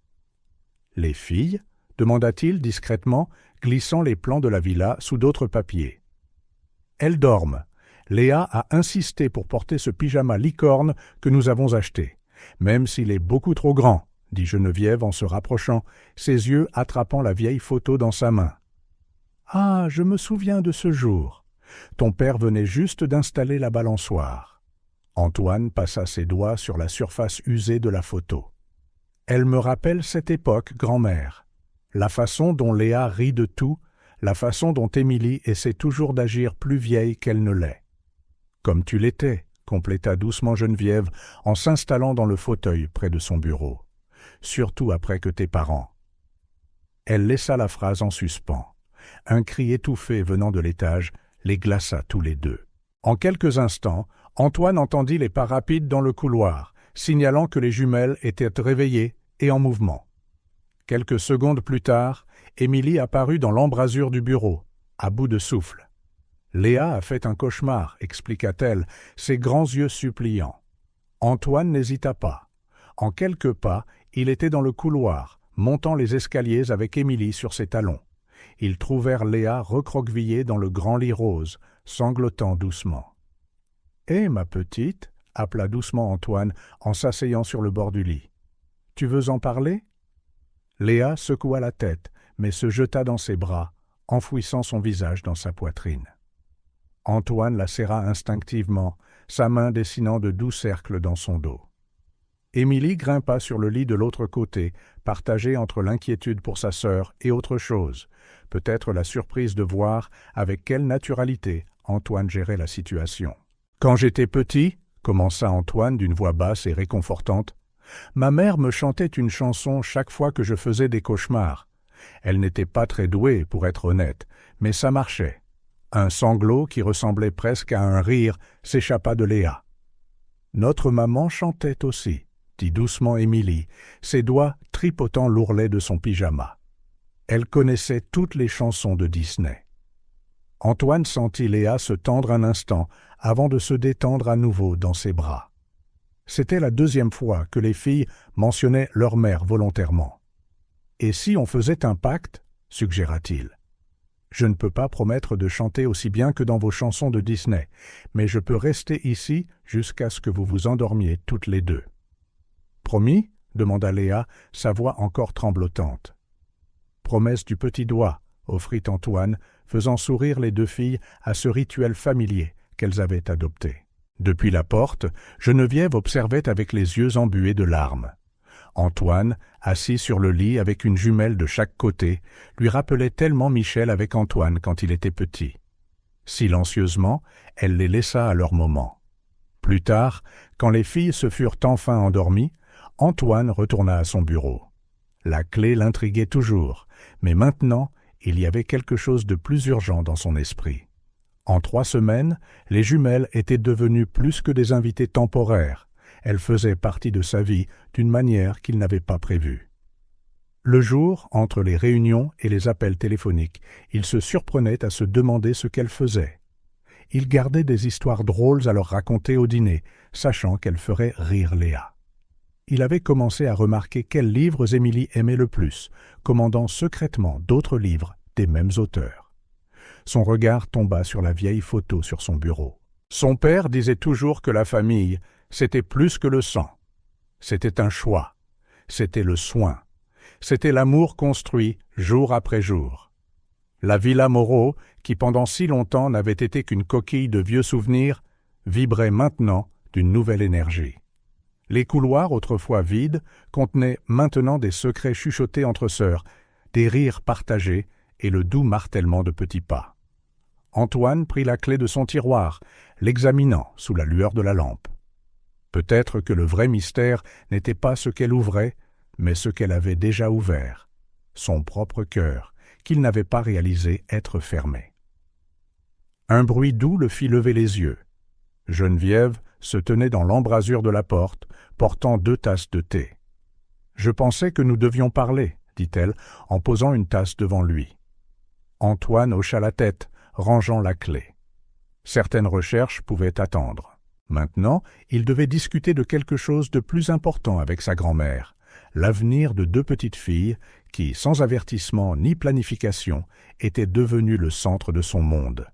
« Les filles ?» demanda-t-il discrètement, glissant les plans de la villa sous d'autres papiers. « Elles dorment. Léa a insisté pour porter ce pyjama licorne que nous avons acheté, même s'il est beaucoup trop grand, dit Geneviève en se rapprochant, ses yeux attrapant la vieille photo dans sa main. « Ah, je me souviens de ce jour. Ton père venait juste d'installer la balançoire. » Antoine passa ses doigts sur la surface usée de la photo. « Elle me rappelle cette époque, grand-mère. La façon dont Léa rit de tout, la façon dont Émilie essaie toujours d'agir plus vieille qu'elle ne l'est. »« Comme tu l'étais, » compléta doucement Geneviève en s'installant dans le fauteuil près de son bureau. « Surtout après que tes parents. » Elle laissa la phrase en suspens. Un cri étouffé venant de l'étage les glaça tous les deux. En quelques instants, Antoine entendit les pas rapides dans le couloir, signalant que les jumelles étaient réveillées et en mouvement. Quelques secondes plus tard, Émilie apparut dans l'embrasure du bureau, à bout de souffle. « Léa a fait un cauchemar, » expliqua-t-elle, ses grands yeux suppliants. Antoine n'hésita pas. En quelques pas, il était dans le couloir, montant les escaliers avec Émilie sur ses talons. Ils trouvèrent Léa recroquevillée dans le grand lit rose, sanglotant doucement. « Hé, ma petite » appela doucement Antoine en s'asseyant sur le bord du lit. « Tu veux en parler ?» Léa secoua la tête, mais se jeta dans ses bras, enfouissant son visage dans sa poitrine. Antoine la serra instinctivement, sa main dessinant de doux cercles dans son dos. Émilie grimpa sur le lit de l'autre côté, partagée entre l'inquiétude pour sa sœur et autre chose, peut-être la surprise de voir avec quelle naturalité Antoine gérait la situation. « Quand j'étais petit, » commença Antoine d'une voix basse et réconfortante, « ma mère me chantait une chanson chaque fois que je faisais des cauchemars. Elle n'était pas très douée, pour être honnête, mais ça marchait. Un sanglot qui ressemblait presque à un rire s'échappa de Léa. « Notre maman chantait aussi, » dit doucement Émilie, ses doigts tripotant l'ourlet de son pyjama. Elle connaissait toutes les chansons de Disney. Antoine sentit Léa se tendre un instant avant de se détendre à nouveau dans ses bras. C'était la 2e fois que les filles mentionnaient leur mère volontairement. « Et si on faisait un pacte ?» suggéra-t-il. « Je ne peux pas promettre de chanter aussi bien que dans vos chansons de Disney, mais je peux rester ici jusqu'à ce que vous vous endormiez toutes les deux. »« Promis ?» demanda Léa, sa voix encore tremblotante. « Promesse du petit doigt » offrit Antoine, faisant sourire les 2 filles à ce rituel familier qu'elles avaient adopté. Depuis la porte, Geneviève observait avec les yeux embués de larmes. Antoine, assis sur le lit avec une jumelle de chaque côté, lui rappelait tellement Michel avec Antoine quand il était petit. Silencieusement, elle les laissa à leur moment. Plus tard, quand les filles se furent enfin endormies, Antoine retourna à son bureau. La clé l'intriguait toujours, mais maintenant, il y avait quelque chose de plus urgent dans son esprit. En 3 semaines, les jumelles étaient devenues plus que des invités temporaires. Elles faisaient partie de sa vie d'une manière qu'il n'avait pas prévue. Le jour, entre les réunions et les appels téléphoniques, il se surprenait à se demander ce qu'elles faisaient. Il gardait des histoires drôles à leur raconter au dîner, sachant qu'elles feraient rire Léa. Il avait commencé à remarquer quels livres Émilie aimait le plus, commandant secrètement d'autres livres des mêmes auteurs. Son regard tomba sur la vieille photo sur son bureau. Son père disait toujours que la famille, c'était plus que le sang. C'était un choix. C'était le soin. C'était l'amour construit jour après jour. La Villa Moreau, qui pendant si longtemps n'avait été qu'une coquille de vieux souvenirs, vibrait maintenant d'une nouvelle énergie. Les couloirs, autrefois vides, contenaient maintenant des secrets chuchotés entre sœurs, des rires partagés et le doux martèlement de petits pas. Antoine prit la clé de son tiroir, l'examinant sous la lueur de la lampe. Peut-être que le vrai mystère n'était pas ce qu'elle ouvrait, mais ce qu'elle avait déjà ouvert, son propre cœur, qu'il n'avait pas réalisé être fermé. Un bruit doux le fit lever les yeux. Geneviève se tenait dans l'embrasure de la porte, portant 2 tasses de thé. « Je pensais que nous devions parler, » dit-elle, en posant une tasse devant lui. Antoine hocha la tête, rangeant la clé. Certaines recherches pouvaient attendre. Maintenant, il devait discuter de quelque chose de plus important avec sa grand-mère, l'avenir de 2 petites filles qui, sans avertissement ni planification, étaient devenues le centre de son monde.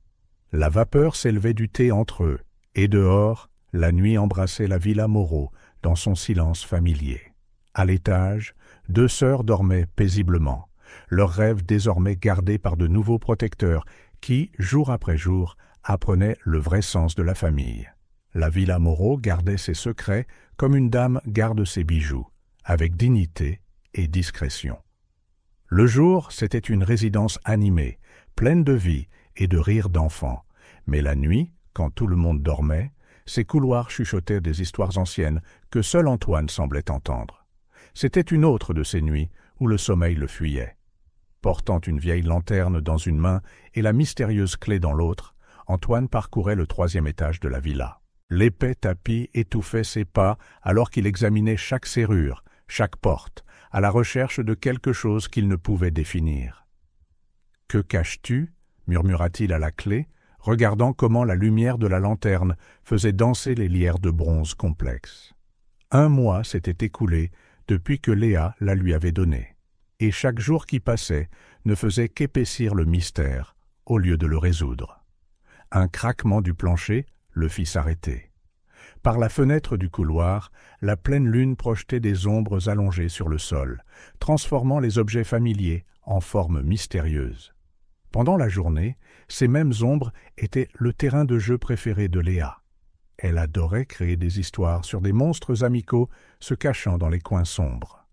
La vapeur s'élevait du thé entre eux, et dehors, la nuit embrassait la Villa Moreau dans son silence familier. À l'étage, 2 sœurs dormaient paisiblement, leurs rêves désormais gardés par de nouveaux protecteurs qui, jour après jour, apprenaient le vrai sens de la famille. La Villa Moreau gardait ses secrets comme une dame garde ses bijoux, avec dignité et discrétion. Le jour, c'était une résidence animée, pleine de vie et de rires d'enfants, mais la nuit, quand tout le monde dormait, ses couloirs chuchotaient des histoires anciennes que seul Antoine semblait entendre. C'était une autre de ces nuits où le sommeil le fuyait. Portant une vieille lanterne dans une main et la mystérieuse clé dans l'autre, Antoine parcourait le 3e étage de la villa. L'épais tapis étouffait ses pas alors qu'il examinait chaque serrure, chaque porte, à la recherche de quelque chose qu'il ne pouvait définir. « Que caches-tu » murmura-t-il à la clé, regardant comment la lumière de la lanterne faisait danser les lierres de bronze complexes. 1 mois s'était écoulé depuis que Léa la lui avait donnée, et chaque jour qui passait ne faisait qu'épaissir le mystère au lieu de le résoudre. Un craquement du plancher le fit s'arrêter. Par la fenêtre du couloir, la pleine lune projetait des ombres allongées sur le sol, transformant les objets familiers en formes mystérieuses. Pendant la journée, ces mêmes ombres étaient le terrain de jeu préféré de Léa. Elle adorait créer des histoires sur des monstres amicaux se cachant dans les coins sombres.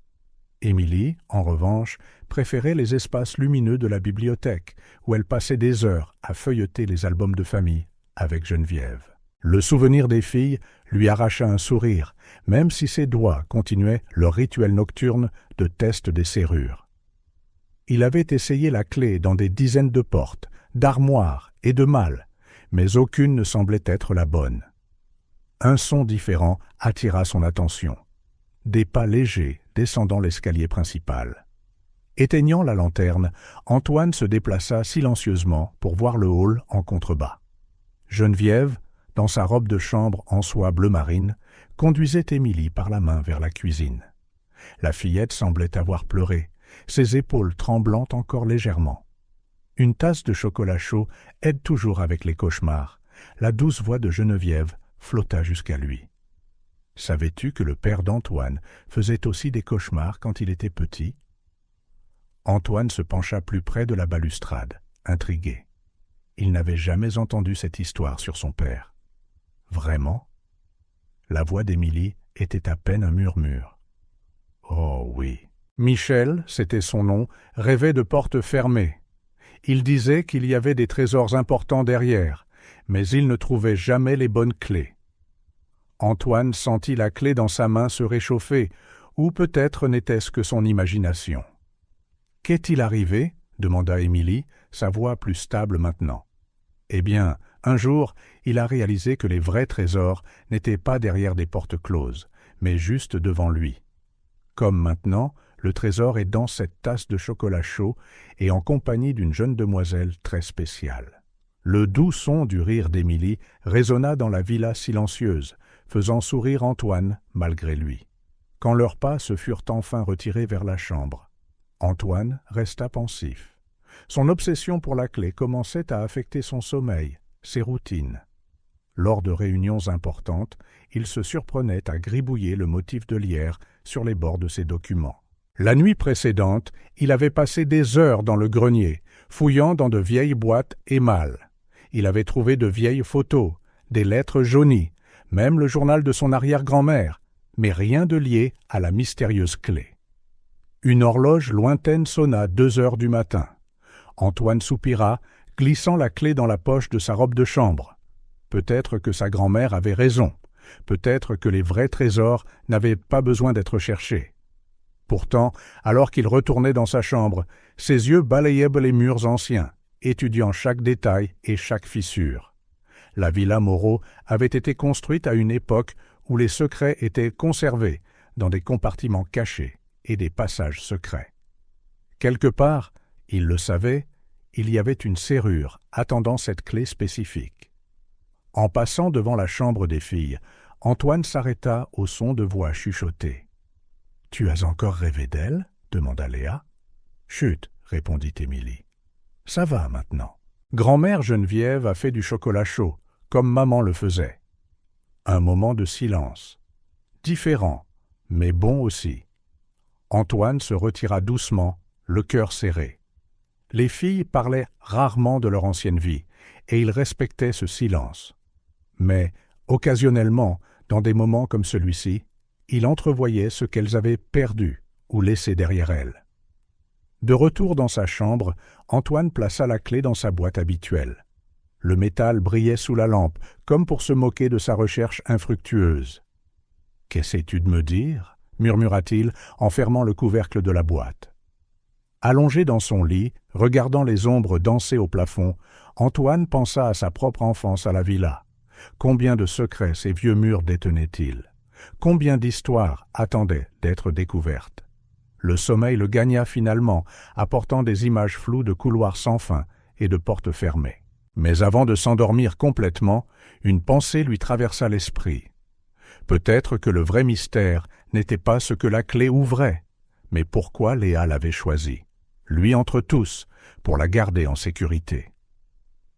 Émilie, en revanche, préférait les espaces lumineux de la bibliothèque, où elle passait des heures à feuilleter les albums de famille avec Geneviève. Le souvenir des filles lui arracha un sourire, même si ses doigts continuaient leur rituel nocturne de test des serrures. Il avait essayé la clé dans des dizaines de portes, d'armoires et de malles, mais aucune ne semblait être la bonne. Un son différent attira son attention. Des pas légers descendant l'escalier principal. Éteignant la lanterne, Antoine se déplaça silencieusement pour voir le hall en contrebas. Geneviève, dans sa robe de chambre en soie bleu marine, conduisait Émilie par la main vers la cuisine. La fillette semblait avoir pleuré, ses épaules tremblant encore légèrement. Une tasse de chocolat chaud aide toujours avec les cauchemars. La douce voix de Geneviève flotta jusqu'à lui. « Savais-tu que le père d'Antoine faisait aussi des cauchemars quand il était petit ?» Antoine se pencha plus près de la balustrade, intrigué. Il n'avait jamais entendu cette histoire sur son père. Vraiment ? La voix d'Émilie était à peine un murmure. Oh oui. Michel, c'était son nom, rêvait de portes fermées. Il disait qu'il y avait des trésors importants derrière, mais il ne trouvait jamais les bonnes clés. Antoine sentit la clé dans sa main se réchauffer, ou peut-être n'était-ce que son imagination. « Qu'est-il arrivé ?» demanda Émilie, sa voix plus stable maintenant. Eh bien, un jour, il a réalisé que les vrais trésors n'étaient pas derrière des portes closes, mais juste devant lui. Comme maintenant, le trésor est dans cette tasse de chocolat chaud et en compagnie d'une jeune demoiselle très spéciale. Le doux son du rire d'Émilie résonna dans la villa silencieuse, faisant sourire Antoine malgré lui. Quand leurs pas se furent enfin retirés vers la chambre, Antoine resta pensif. Son obsession pour la clé commençait à affecter son sommeil, ses routines. Lors de réunions importantes, il se surprenait à gribouiller le motif de lierre sur les bords de ses documents. La nuit précédente, il avait passé des heures dans le grenier, fouillant dans de vieilles boîtes émales. Il avait trouvé de vieilles photos, des lettres jaunies, même le journal de son arrière-grand-mère, mais rien de lié à la mystérieuse clé. Une horloge lointaine sonna 2 heures du matin. Antoine soupira, glissant la clé dans la poche de sa robe de chambre. Peut-être que sa grand-mère avait raison. Peut-être que les vrais trésors n'avaient pas besoin d'être cherchés. Pourtant, alors qu'il retournait dans sa chambre, ses yeux balayaient les murs anciens, étudiant chaque détail et chaque fissure. La villa Moreau avait été construite à une époque où les secrets étaient conservés dans des compartiments cachés et des passages secrets. Quelque part, il le savait, il y avait une serrure attendant cette clé spécifique. En passant devant la chambre des filles, Antoine s'arrêta au son de voix chuchotées. « Tu as encore rêvé d'elle » demanda Léa. « Chut » répondit Émilie. « Ça va maintenant. Grand-mère Geneviève a fait du chocolat chaud, comme maman le faisait. » Un moment de silence. Différent, mais bon aussi. Antoine se retira doucement, le cœur serré. Les filles parlaient rarement de leur ancienne vie, et il respectait ce silence. Mais, occasionnellement, dans des moments comme celui-ci, il entrevoyait ce qu'elles avaient perdu ou laissé derrière elles. De retour dans sa chambre, Antoine plaça la clé dans sa boîte habituelle. Le métal brillait sous la lampe, comme pour se moquer de sa recherche infructueuse. « Qu'essaies-tu de me dire » murmura-t-il en fermant le couvercle de la boîte. Allongé dans son lit, regardant les ombres danser au plafond, Antoine pensa à sa propre enfance à la villa. Combien de secrets ces vieux murs détenaient-ils? Combien d'histoires attendaient d'être découvertes? Le sommeil le gagna finalement, apportant des images floues de couloirs sans fin et de portes fermées. Mais avant de s'endormir complètement, une pensée lui traversa l'esprit. Peut-être que le vrai mystère n'était pas ce que la clé ouvrait, mais pourquoi Léa l'avait choisi, lui entre tous, pour la garder en sécurité.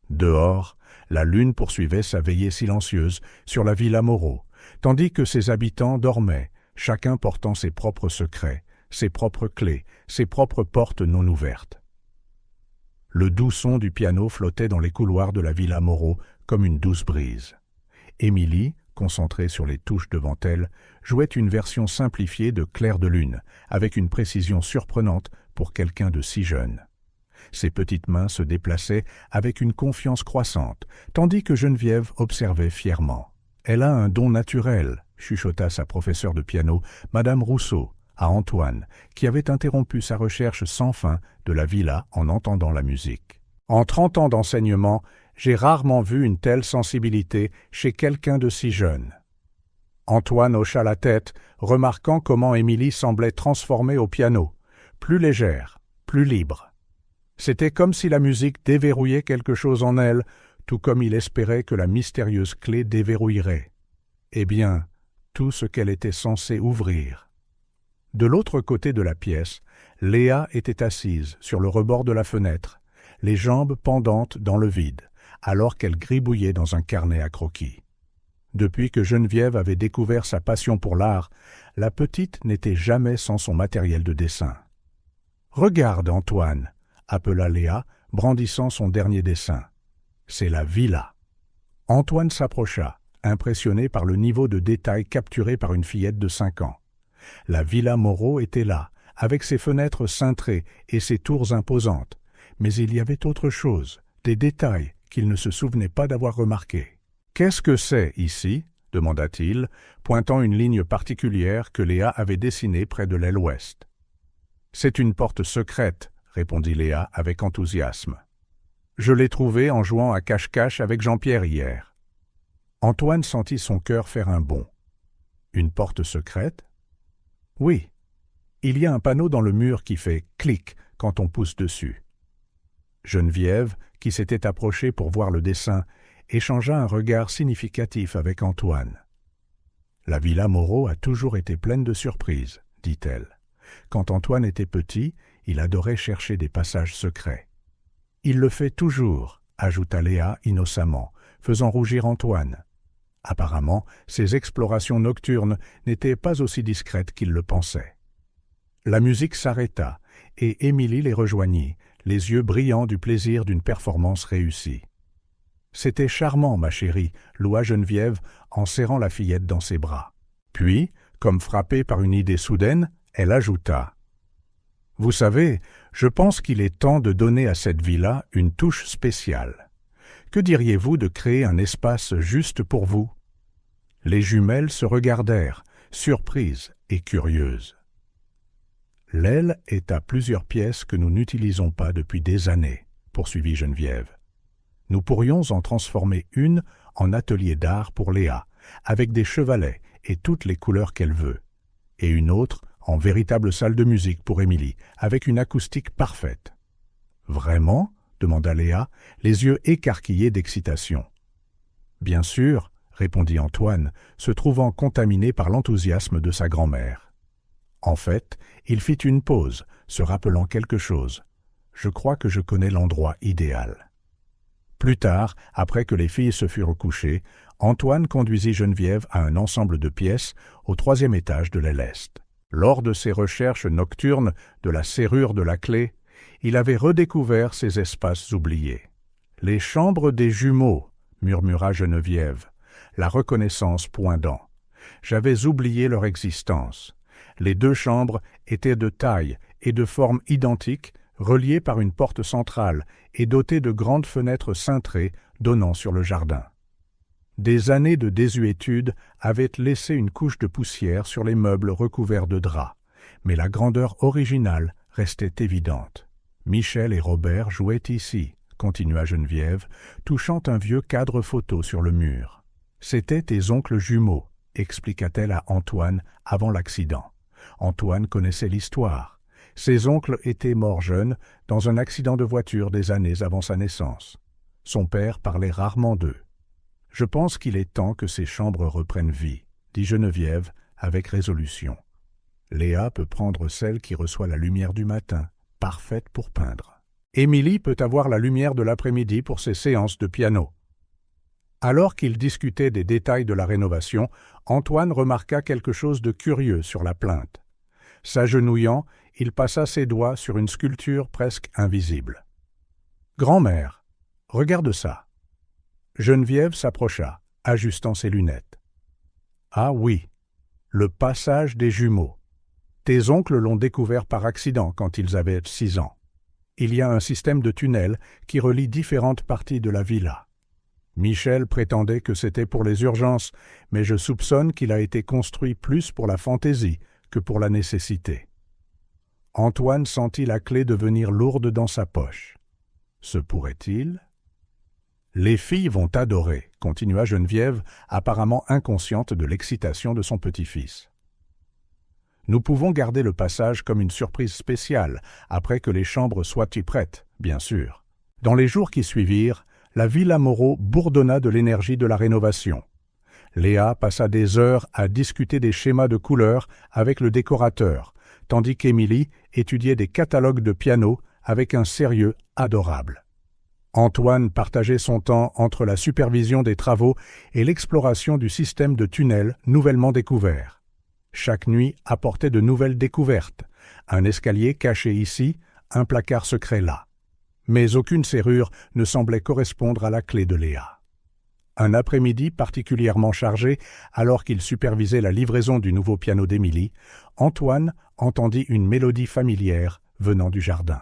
Dehors, la lune poursuivait sa veillée silencieuse sur la villa Moreau, tandis que ses habitants dormaient, chacun portant ses propres secrets, ses propres clés, ses propres portes non ouvertes. Le doux son du piano flottait dans les couloirs de la villa Moreau comme une douce brise. Émilie, concentrée sur les touches devant elle, jouait une version simplifiée de Clair de lune, avec une précision surprenante pour quelqu'un de si jeune. Ses petites mains se déplaçaient avec une confiance croissante, tandis que Geneviève observait fièrement. « Elle a un don naturel », chuchota sa professeure de piano, Madame Rousseau, à Antoine, qui avait interrompu sa recherche sans fin de la villa en entendant la musique. « En 30 ans d'enseignement, j'ai rarement vu une telle sensibilité chez quelqu'un de si jeune. » Antoine hocha la tête, remarquant comment Émilie semblait transformée au piano, plus légère, plus libre. C'était comme si la musique déverrouillait quelque chose en elle, tout comme il espérait que la mystérieuse clé déverrouillerait. Eh bien, tout ce qu'elle était censée ouvrir. De l'autre côté de la pièce, Léa était assise sur le rebord de la fenêtre, les jambes pendantes dans le vide, alors qu'elle gribouillait dans un carnet à croquis. Depuis que Geneviève avait découvert sa passion pour l'art, la petite n'était jamais sans son matériel de dessin. « Regarde, Antoine !» appela Léa, brandissant son dernier dessin. « C'est la villa. » Antoine s'approcha, impressionné par le niveau de détail capturé par une fillette de 5 ans. La villa Moreau était là, avec ses fenêtres cintrées et ses tours imposantes, mais il y avait autre chose, des détails qu'il ne se souvenait pas d'avoir remarqués. « Qu'est-ce que c'est ici ?» demanda-t-il, pointant une ligne particulière que Léa avait dessinée près de l'aile ouest. « C'est une porte secrète, » répondit Léa avec enthousiasme. Je l'ai trouvé en jouant à cache-cache avec Jean-Pierre hier. Antoine sentit son cœur faire un bond. Une porte secrète? Oui. Il y a un panneau dans le mur qui fait « clic » quand on pousse dessus. Geneviève, qui s'était approchée pour voir le dessin, échangea un regard significatif avec Antoine. « La villa Moreau a toujours été pleine de surprises, » dit-elle. Quand Antoine était petit, il adorait chercher des passages secrets. « Il le fait toujours, » ajouta Léa innocemment, faisant rougir Antoine. Apparemment, ses explorations nocturnes n'étaient pas aussi discrètes qu'il le pensait. La musique s'arrêta, et Émilie les rejoignit, les yeux brillants du plaisir d'une performance réussie. « C'était charmant, ma chérie », loua Geneviève en serrant la fillette dans ses bras. Puis, comme frappée par une idée soudaine, elle ajouta « Vous savez, je pense qu'il est temps de donner à cette villa une touche spéciale. Que diriez-vous de créer un espace juste pour vous ?» Les jumelles se regardèrent, surprises et curieuses. « L'aile est à plusieurs pièces que nous n'utilisons pas depuis des années, » poursuivit Geneviève. « Nous pourrions en transformer une en atelier d'art pour Léa, avec des chevalets et toutes les couleurs qu'elle veut, et une autre en véritable salle de musique pour Émilie, avec une acoustique parfaite. »« Vraiment ?» demanda Léa, les yeux écarquillés d'excitation. « Bien sûr, » répondit Antoine, se trouvant contaminé par l'enthousiasme de sa grand-mère. En fait, il fit une pause, se rappelant quelque chose. « Je crois que je connais l'endroit idéal. » Plus tard, après que les filles se furent couchées, Antoine conduisit Geneviève à un ensemble de pièces au 3e étage de l'aile est. Lors de ses recherches nocturnes de la serrure de la clé, il avait redécouvert ces espaces oubliés. « Les chambres des jumeaux » murmura Geneviève, la reconnaissance poindant. « J'avais oublié leur existence. Les 2 chambres étaient de taille et de forme identiques, reliées par une porte centrale et dotées de grandes fenêtres cintrées donnant sur le jardin. Des années de désuétude avaient laissé une couche de poussière sur les meubles recouverts de drap, mais la grandeur originale restait évidente. Michel et Robert jouaient ici, continua Geneviève, touchant un vieux cadre photo sur le mur. C'étaient tes oncles jumeaux, expliqua-t-elle à Antoine avant l'accident. Antoine connaissait l'histoire. Ses oncles étaient morts jeunes dans un accident de voiture des années avant sa naissance. Son père parlait rarement d'eux. « Je pense qu'il est temps que ces chambres reprennent vie, » dit Geneviève avec résolution. « Léa peut prendre celle qui reçoit la lumière du matin, parfaite pour peindre. Émilie peut avoir la lumière de l'après-midi pour ses séances de piano. » Alors qu'ils discutaient des détails de la rénovation, Antoine remarqua quelque chose de curieux sur la plinthe. S'agenouillant, il passa ses doigts sur une sculpture presque invisible. « Grand-mère, regarde ça. » Geneviève s'approcha, ajustant ses lunettes. « Ah oui, le passage des jumeaux. Tes oncles l'ont découvert par accident quand ils avaient 6 ans. Il y a un système de tunnels qui relie différentes parties de la villa. Michel prétendait que c'était pour les urgences, mais je soupçonne qu'il a été construit plus pour la fantaisie que pour la nécessité. » Antoine sentit la clé devenir lourde dans sa poche. Se pourrait-il? « Les filles vont adorer, » continua Geneviève, apparemment inconsciente de l'excitation de son petit-fils. « Nous pouvons garder le passage comme une surprise spéciale, après que les chambres soient prêtes, bien sûr. » Dans les jours qui suivirent, la villa Moreau bourdonna de l'énergie de la rénovation. Léa passa des heures à discuter des schémas de couleurs avec le décorateur, tandis qu'Émilie étudiait des catalogues de piano avec un sérieux adorable. Antoine partageait son temps entre la supervision des travaux et l'exploration du système de tunnels nouvellement découvert. Chaque nuit apportait de nouvelles découvertes, un escalier caché ici, un placard secret là. Mais aucune serrure ne semblait correspondre à la clé de Léa. Un après-midi particulièrement chargé, alors qu'il supervisait la livraison du nouveau piano d'Émilie, Antoine entendit une mélodie familière venant du jardin.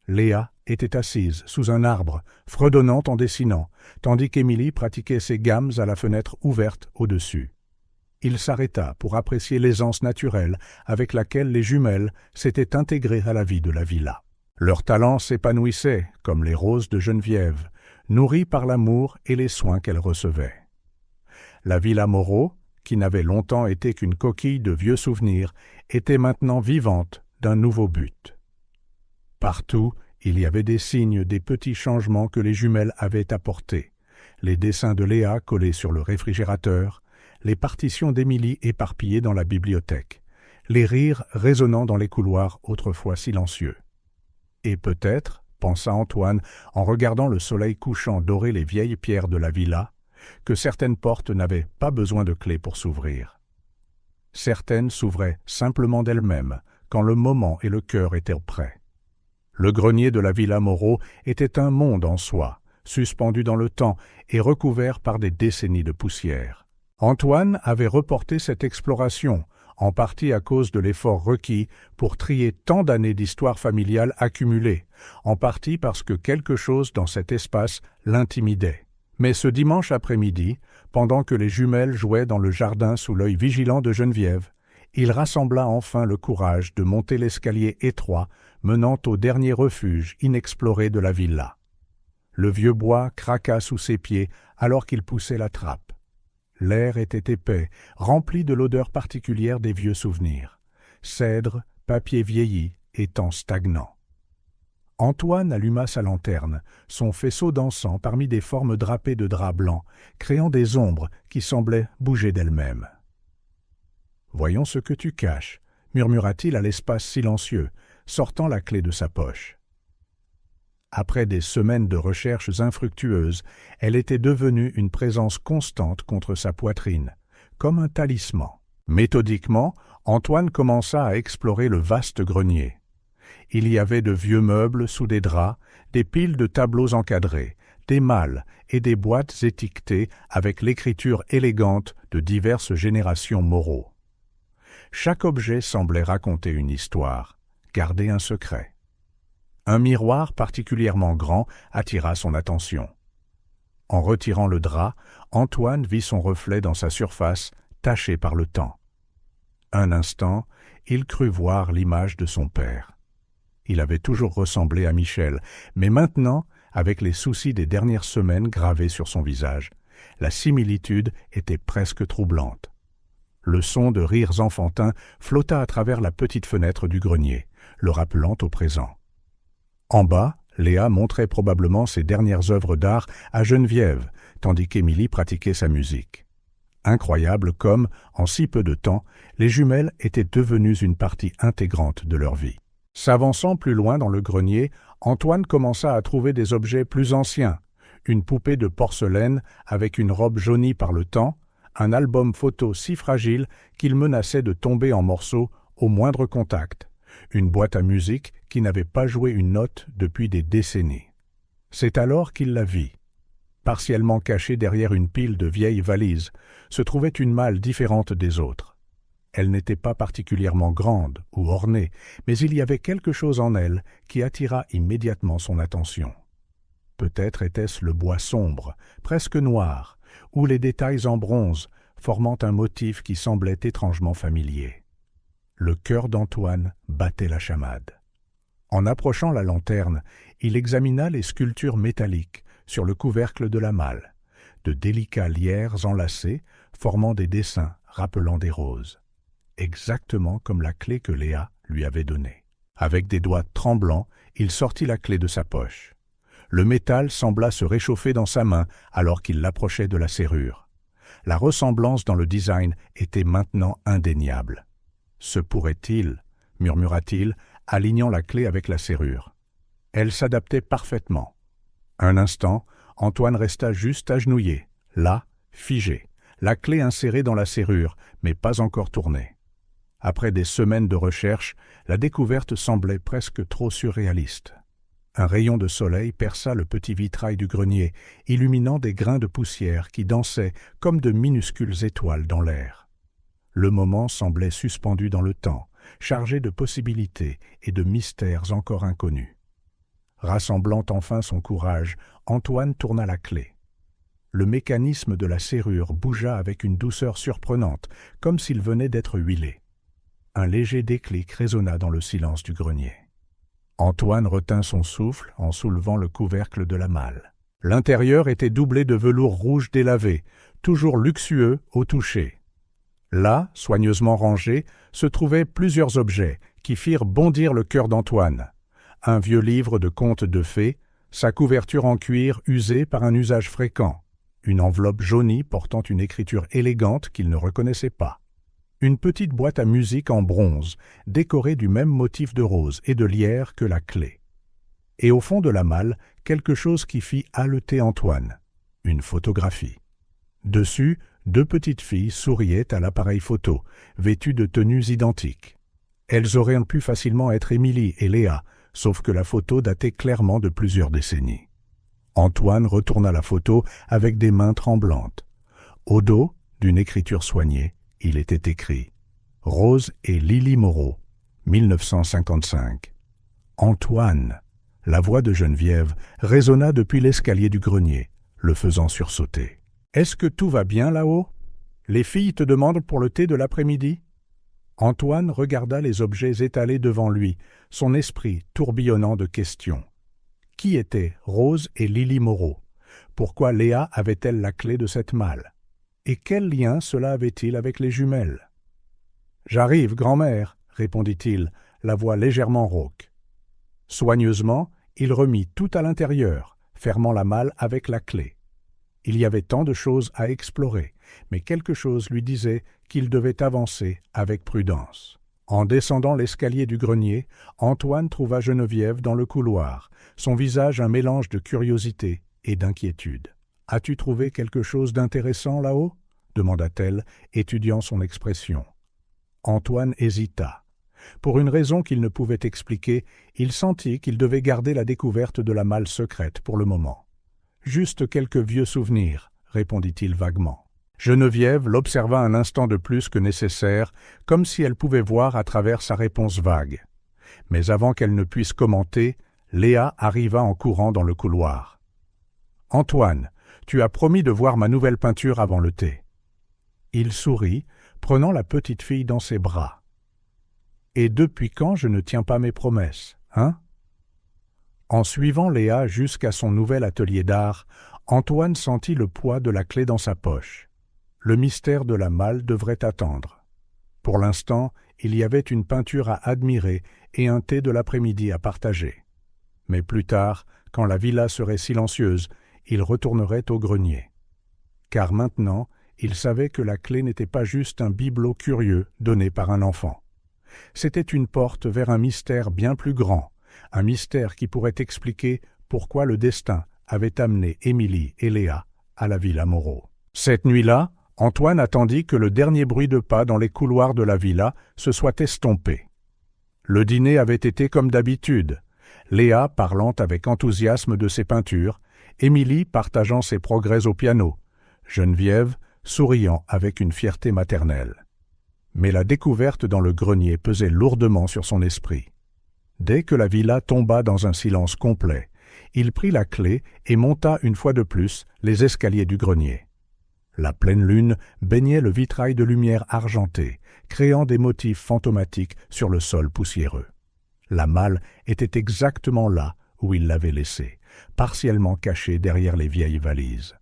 Léa était assise sous un arbre, fredonnant en dessinant, tandis qu'Émilie pratiquait ses gammes à la fenêtre ouverte au-dessus. Il s'arrêta pour apprécier l'aisance naturelle avec laquelle les jumelles s'étaient intégrées à la vie de la villa. Leur talent s'épanouissait, comme les roses de Geneviève, nourries par l'amour et les soins qu'elles recevaient. La villa Moreau, qui n'avait longtemps été qu'une coquille de vieux souvenirs, était maintenant vivante d'un nouveau but. Partout, il y avait des signes des petits changements que les jumelles avaient apportés, les dessins de Léa collés sur le réfrigérateur, les partitions d'Émilie éparpillées dans la bibliothèque, les rires résonnant dans les couloirs autrefois silencieux. Et peut-être, pensa Antoine en regardant le soleil couchant dorer les vieilles pierres de la villa, que certaines portes n'avaient pas besoin de clé pour s'ouvrir. Certaines s'ouvraient simplement d'elles-mêmes, quand le moment et le cœur étaient prêts. Le grenier de la villa Moreau était un monde en soi, suspendu dans le temps et recouvert par des décennies de poussière. Antoine avait reporté cette exploration, en partie à cause de l'effort requis pour trier tant d'années d'histoire familiale accumulées, en partie parce que quelque chose dans cet espace l'intimidait. Mais ce dimanche après-midi, pendant que les jumelles jouaient dans le jardin sous l'œil vigilant de Geneviève, il rassembla enfin le courage de monter l'escalier étroit menant au dernier refuge inexploré de la villa. Le vieux bois craqua sous ses pieds alors qu'il poussait la trappe. L'air était épais, rempli de l'odeur particulière des vieux souvenirs. Cèdre, papier vieilli et temps stagnant. Antoine alluma sa lanterne, son faisceau dansant parmi des formes drapées de drap blanc, créant des ombres qui semblaient bouger d'elles-mêmes. « Voyons ce que tu caches » murmura-t-il à l'espace silencieux, sortant la clé de sa poche. Après des semaines de recherches infructueuses, elle était devenue une présence constante contre sa poitrine, comme un talisman. Méthodiquement, Antoine commença à explorer le vaste grenier. Il y avait de vieux meubles sous des draps, des piles de tableaux encadrés, des malles et des boîtes étiquetées avec l'écriture élégante de diverses générations Moreau. Chaque objet semblait raconter une histoire, garder un secret. Un miroir particulièrement grand attira son attention. En retirant le drap, Antoine vit son reflet dans sa surface, taché par le temps. Un instant, il crut voir l'image de son père. Il avait toujours ressemblé à Michel, mais maintenant, avec les soucis des dernières semaines gravés sur son visage, la similitude était presque troublante. Le son de rires enfantins flotta à travers la petite fenêtre du grenier, le rappelant au présent. En bas, Léa montrait probablement ses dernières œuvres d'art à Geneviève, tandis qu'Émilie pratiquait sa musique. Incroyable comme, en si peu de temps, les jumelles étaient devenues une partie intégrante de leur vie. S'avançant plus loin dans le grenier, Antoine commença à trouver des objets plus anciens, une poupée de porcelaine avec une robe jaunie par le temps, un album photo si fragile qu'il menaçait de tomber en morceaux au moindre contact, une boîte à musique qui n'avait pas joué une note depuis des décennies. C'est alors qu'il la vit. Partiellement cachée derrière une pile de vieilles valises, se trouvait une malle différente des autres. Elle n'était pas particulièrement grande ou ornée, mais il y avait quelque chose en elle qui attira immédiatement son attention. Peut-être était-ce le bois sombre, presque noir, ou les détails en bronze, formant un motif qui semblait étrangement familier. Le cœur d'Antoine battait la chamade. En approchant la lanterne, il examina les sculptures métalliques sur le couvercle de la malle, de délicats lierres enlacés formant des dessins rappelant des roses, exactement comme la clé que Léa lui avait donnée. Avec des doigts tremblants, il sortit la clé de sa poche. Le métal sembla se réchauffer dans sa main alors qu'il l'approchait de la serrure. La ressemblance dans le design était maintenant indéniable. « Se pourrait-il » murmura-t-il, alignant la clé avec la serrure. Elle s'adaptait parfaitement. Un instant, Antoine resta juste agenouillé, là, figé, la clé insérée dans la serrure, mais pas encore tournée. Après des semaines de recherche, la découverte semblait presque trop surréaliste. Un rayon de soleil perça le petit vitrail du grenier, illuminant des grains de poussière qui dansaient comme de minuscules étoiles dans l'air. Le moment semblait suspendu dans le temps, chargé de possibilités et de mystères encore inconnus. Rassemblant enfin son courage, Antoine tourna la clé. Le mécanisme de la serrure bougea avec une douceur surprenante, comme s'il venait d'être huilé. Un léger déclic résonna dans le silence du grenier. Antoine retint son souffle en soulevant le couvercle de la malle. L'intérieur était doublé de velours rouge délavé, toujours luxueux au toucher. Là, soigneusement rangés, se trouvaient plusieurs objets qui firent bondir le cœur d'Antoine. Un vieux livre de contes de fées, sa couverture en cuir usée par un usage fréquent, une enveloppe jaunie portant une écriture élégante qu'il ne reconnaissait pas, une petite boîte à musique en bronze, décorée du même motif de rose et de lierre que la clé. Et au fond de la malle, quelque chose qui fit haleter Antoine, une photographie. Dessus, 2 petites filles souriaient à l'appareil photo, vêtues de tenues identiques. Elles auraient pu facilement être Émilie et Léa, sauf que la photo datait clairement de plusieurs décennies. Antoine retourna la photo avec des mains tremblantes. Au dos, d'une écriture soignée, il était écrit « Rose et Lily Moreau, 1955 ». Antoine! La voix de Geneviève résonna depuis l'escalier du grenier, le faisant sursauter. « Est-ce que tout va bien là-haut? Les filles te demandent pour le thé de l'après-midi » Antoine regarda les objets étalés devant lui, son esprit tourbillonnant de questions. Qui étaient Rose et Lily Moreau? Pourquoi Léa avait-elle la clé de cette malle? Et quel lien cela avait-il avec les jumelles? « J'arrive, grand-mère, » répondit-il, la voix légèrement rauque. Soigneusement, il remit tout à l'intérieur, fermant la malle avec la clé. Il y avait tant de choses à explorer, mais quelque chose lui disait qu'il devait avancer avec prudence. En descendant l'escalier du grenier, Antoine trouva Geneviève dans le couloir, son visage un mélange de curiosité et d'inquiétude. « As-tu trouvé quelque chose d'intéressant là-haut » demanda-t-elle, étudiant son expression. Antoine hésita. Pour une raison qu'il ne pouvait expliquer, il sentit qu'il devait garder la découverte de la malle secrète pour le moment. « Juste quelques vieux souvenirs, » répondit-il vaguement. Geneviève l'observa un instant de plus que nécessaire, comme si elle pouvait voir à travers sa réponse vague. Mais avant qu'elle ne puisse commenter, Léa arriva en courant dans le couloir. « Antoine, tu as promis de voir ma nouvelle peinture avant le thé. » Il sourit, prenant la petite fille dans ses bras. « Et depuis quand je ne tiens pas mes promesses, hein ?» En suivant Léa jusqu'à son nouvel atelier d'art, Antoine sentit le poids de la clé dans sa poche. Le mystère de la malle devrait attendre. Pour l'instant, il y avait une peinture à admirer et un thé de l'après-midi à partager. Mais plus tard, quand la villa serait silencieuse, il retournerait au grenier. Car maintenant, il savait que la clé n'était pas juste un bibelot curieux donné par un enfant. C'était une porte vers un mystère bien plus grand, un mystère qui pourrait expliquer pourquoi le destin avait amené Émilie et Léa à la villa Moreau. Cette nuit-là, Antoine attendit que le dernier bruit de pas dans les couloirs de la villa se soit estompé. Le dîner avait été comme d'habitude, Léa parlant avec enthousiasme de ses peintures, Émilie partageant ses progrès au piano, Geneviève souriant avec une fierté maternelle. Mais la découverte dans le grenier pesait lourdement sur son esprit. Dès que la villa tomba dans un silence complet, il prit la clé et monta une fois de plus les escaliers du grenier. La pleine lune baignait le vitrail de lumière argentée, créant des motifs fantomatiques sur le sol poussiéreux. La malle était exactement là où il l'avait laissée, partiellement cachée derrière les vieilles valises.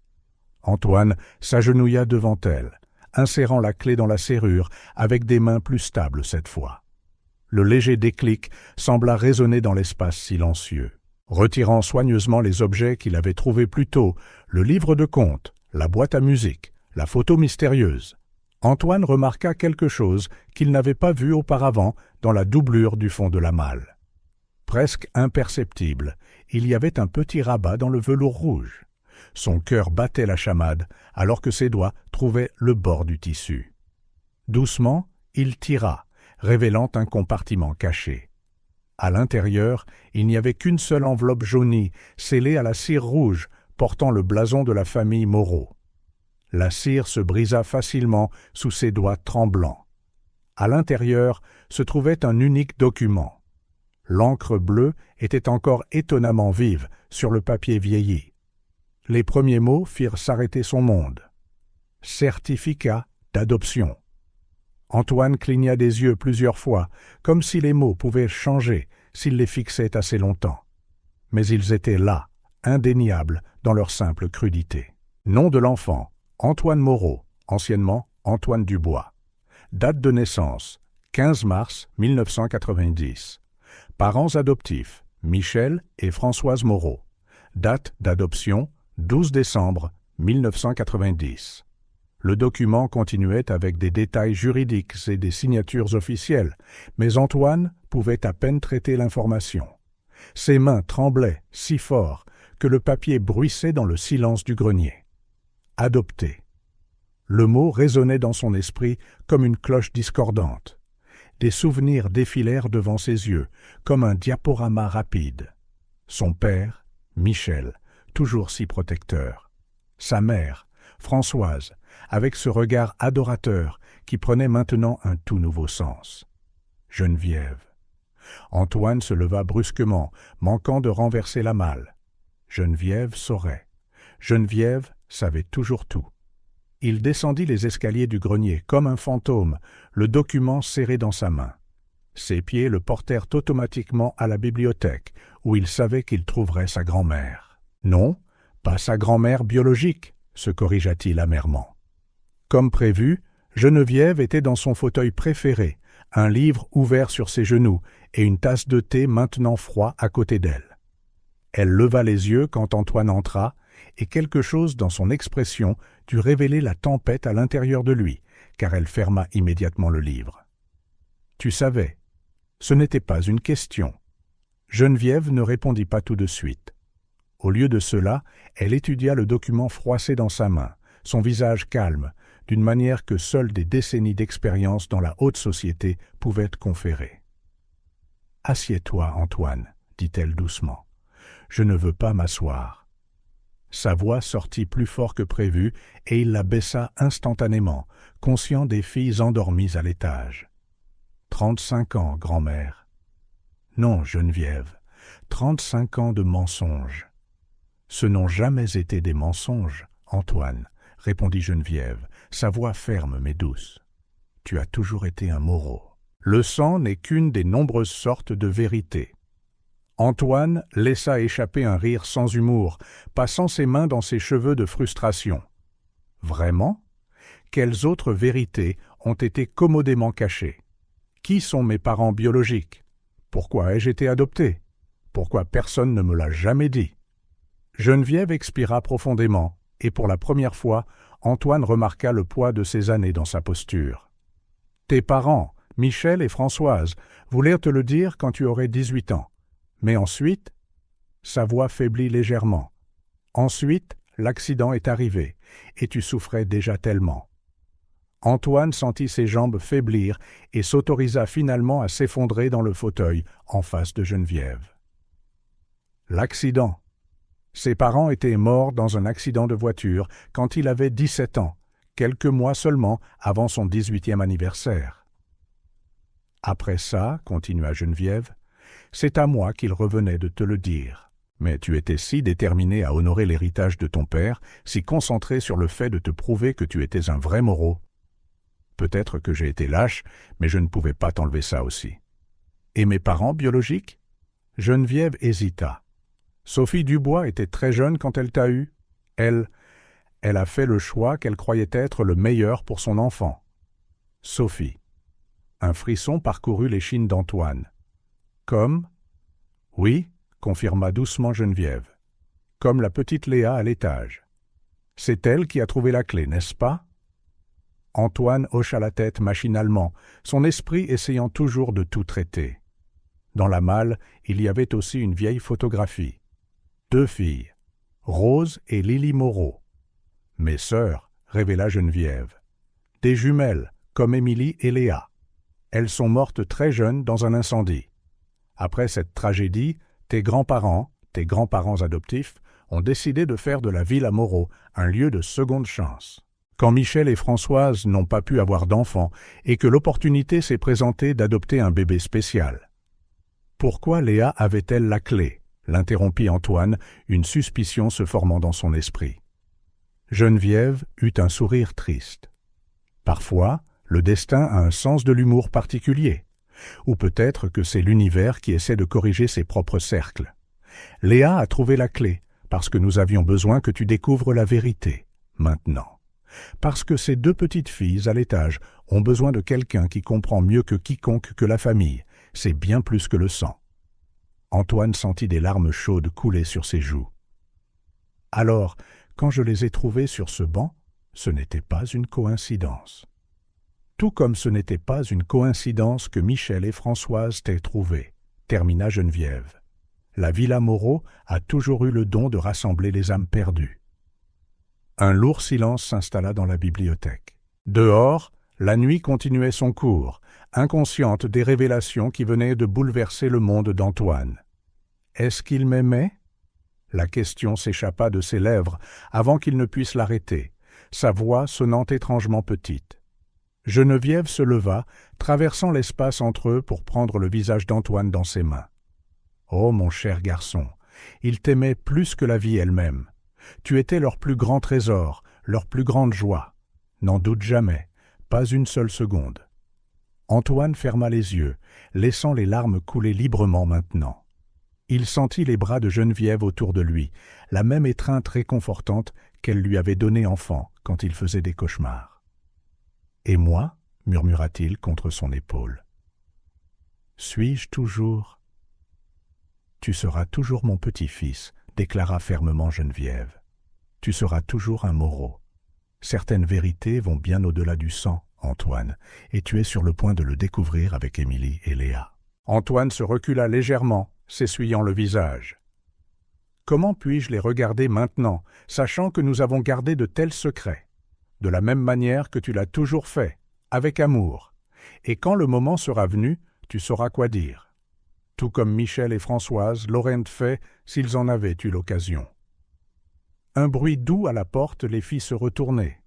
Antoine s'agenouilla devant elle, insérant la clé dans la serrure avec des mains plus stables cette fois. Le léger déclic sembla résonner dans l'espace silencieux. Retirant soigneusement les objets qu'il avait trouvés plus tôt, le livre de contes, la boîte à musique, la photo mystérieuse, Antoine remarqua quelque chose qu'il n'avait pas vu auparavant dans la doublure du fond de la malle. Presque imperceptible, il y avait un petit rabat dans le velours rouge. Son cœur battait la chamade alors que ses doigts trouvaient le bord du tissu. Doucement, il tira, révélant un compartiment caché. À l'intérieur, il n'y avait qu'une seule enveloppe jaunie, scellée à la cire rouge, portant le blason de la famille Moreau. La cire se brisa facilement sous ses doigts tremblants. À l'intérieur se trouvait un unique document. L'encre bleue était encore étonnamment vive sur le papier vieilli. Les premiers mots firent s'arrêter son monde. « Certificat d'adoption ». Antoine cligna des yeux plusieurs fois, comme si les mots pouvaient changer, s'il les fixait assez longtemps. Mais ils étaient là, indéniables dans leur simple crudité. Nom de l'enfant, Antoine Moreau, anciennement Antoine Dubois. Date de naissance, 15 mars 1990. Parents adoptifs, Michel et Françoise Moreau. Date d'adoption, 12 décembre 1990. Le document continuait avec des détails juridiques et des signatures officielles, mais Antoine pouvait à peine traiter l'information. Ses mains tremblaient si fort que le papier bruissait dans le silence du grenier. Adopté. Le mot résonnait dans son esprit comme une cloche discordante. Des souvenirs défilèrent devant ses yeux, comme un diaporama rapide. Son père, Michel, toujours si protecteur. Sa mère, Françoise, avec ce regard adorateur qui prenait maintenant un tout nouveau sens. Geneviève. Antoine se leva brusquement, manquant de renverser la malle. Geneviève saurait. Geneviève savait toujours tout. Il descendit les escaliers du grenier comme un fantôme, le document serré dans sa main. Ses pieds le portèrent automatiquement à la bibliothèque, où il savait qu'il trouverait sa grand-mère. Non, pas sa grand-mère biologique, se corrigea-t-il amèrement. Comme prévu, Geneviève était dans son fauteuil préféré, un livre ouvert sur ses genoux et une tasse de thé maintenant froid à côté d'elle. Elle leva les yeux quand Antoine entra, et quelque chose dans son expression dut révéler la tempête à l'intérieur de lui, car elle ferma immédiatement le livre. Tu savais. Ce n'était pas une question. Geneviève ne répondit pas tout de suite. Au lieu de cela, elle étudia le document froissé dans sa main, son visage calme, d'une manière que seules des décennies d'expérience dans la haute société pouvaient conférer. « Assieds-toi, Antoine, dit-elle doucement. Je ne veux pas m'asseoir. » Sa voix sortit plus fort que prévu et il la baissa instantanément, conscient des filles endormies à l'étage. 35 ans, grand-mère. Non, Geneviève, 35 ans de mensonges. Ce n'ont jamais été des mensonges, Antoine, répondit Geneviève, sa voix ferme mais douce. Tu as toujours été un Moreau. Le sang n'est qu'une des nombreuses sortes de vérités. Antoine laissa échapper un rire sans humour, passant ses mains dans ses cheveux de frustration. Vraiment? Quelles autres vérités ont été commodément cachées? Qui sont mes parents biologiques? Pourquoi ai-je été adopté? Pourquoi personne ne me l'a jamais dit? Geneviève expira profondément, et pour la première fois, Antoine remarqua le poids de ses années dans sa posture. Tes parents, Michel et Françoise, voulèrent te le dire quand tu aurais 18 ans. Mais ensuite, sa voix faiblit légèrement. Ensuite, l'accident est arrivé, et tu souffrais déjà tellement. Antoine sentit ses jambes faiblir et s'autorisa finalement à s'effondrer dans le fauteuil en face de Geneviève. L'accident. Ses parents étaient morts dans un accident de voiture quand il avait 17 ans, quelques mois seulement avant son 18e anniversaire. Après ça, continua Geneviève, c'est à moi qu'il revenait de te le dire. Mais tu étais si déterminé à honorer l'héritage de ton père, si concentré sur le fait de te prouver que tu étais un vrai Moreau. Peut-être que j'ai été lâche, mais je ne pouvais pas t'enlever ça aussi. Et mes parents biologiques? Geneviève hésita. Sophie Dubois était très jeune quand elle t'a eu. Elle a fait le choix qu'elle croyait être le meilleur pour son enfant. Sophie. Un frisson parcourut l'échine d'Antoine. Comme? Oui, confirma doucement Geneviève. Comme la petite Léa à l'étage. C'est elle qui a trouvé la clé, n'est-ce pas? Antoine hocha la tête machinalement, son esprit essayant toujours de tout traiter. Dans la malle, il y avait aussi une vieille photographie. 2 filles, Rose et Lily Moreau. Mes sœurs, révéla Geneviève. Des jumelles, comme Émilie et Léa. Elles sont mortes très jeunes dans un incendie. Après cette tragédie, tes grands-parents adoptifs, ont décidé de faire de la Villa Moreau un lieu de seconde chance. Quand Michel et Françoise n'ont pas pu avoir d'enfants et que l'opportunité s'est présentée d'adopter un bébé spécial. Pourquoi Léa avait-elle la clé? L'interrompit Antoine, une suspicion se formant dans son esprit. Geneviève eut un sourire triste. Parfois, le destin a un sens de l'humour particulier. Ou peut-être que c'est l'univers qui essaie de corriger ses propres cercles. Léa a trouvé la clé, parce que nous avions besoin que tu découvres la vérité, maintenant. Parce que ces deux petites filles à l'étage ont besoin de quelqu'un qui comprend mieux que quiconque que la famille. C'est bien plus que le sang. Antoine sentit des larmes chaudes couler sur ses joues. Alors, quand je les ai trouvées sur ce banc, ce n'était pas une coïncidence. Tout comme ce n'était pas une coïncidence que Michel et Françoise t'aient trouvées, termina Geneviève. La Villa Moreau a toujours eu le don de rassembler les âmes perdues. Un lourd silence s'installa dans la bibliothèque. Dehors, la nuit continuait son cours, inconsciente des révélations qui venaient de bouleverser le monde d'Antoine. Est-ce qu'il m'aimait ? La question s'échappa de ses lèvres avant qu'il ne puisse l'arrêter, sa voix sonnant étrangement petite. Geneviève se leva, traversant l'espace entre eux pour prendre le visage d'Antoine dans ses mains. « Oh, mon cher garçon, ils t'aimaient plus que la vie elle-même. Tu étais leur plus grand trésor, leur plus grande joie. N'en doute jamais, pas une seule seconde. » Antoine ferma les yeux, laissant les larmes couler librement maintenant. Il sentit les bras de Geneviève autour de lui, la même étreinte réconfortante qu'elle lui avait donnée enfant quand il faisait des cauchemars. « Et moi » murmura-t-il contre son épaule. « Suis-je toujours ?»« Tu seras toujours mon petit-fils » déclara fermement Geneviève. « Tu seras toujours un Moreau. Certaines vérités vont bien au-delà du sang, Antoine, et tu es sur le point de le découvrir avec Émilie et Léa. » Antoine se recula légèrement, s'essuyant le visage. « Comment puis-je les regarder maintenant, sachant que nous avons gardé de tels secrets? De la même manière que tu l'as toujours fait, avec amour. Et quand le moment sera venu, tu sauras quoi dire. Tout comme Michel et Françoise l'auraient fait s'ils en avaient eu l'occasion. » Un bruit doux à la porte les fit se retourner.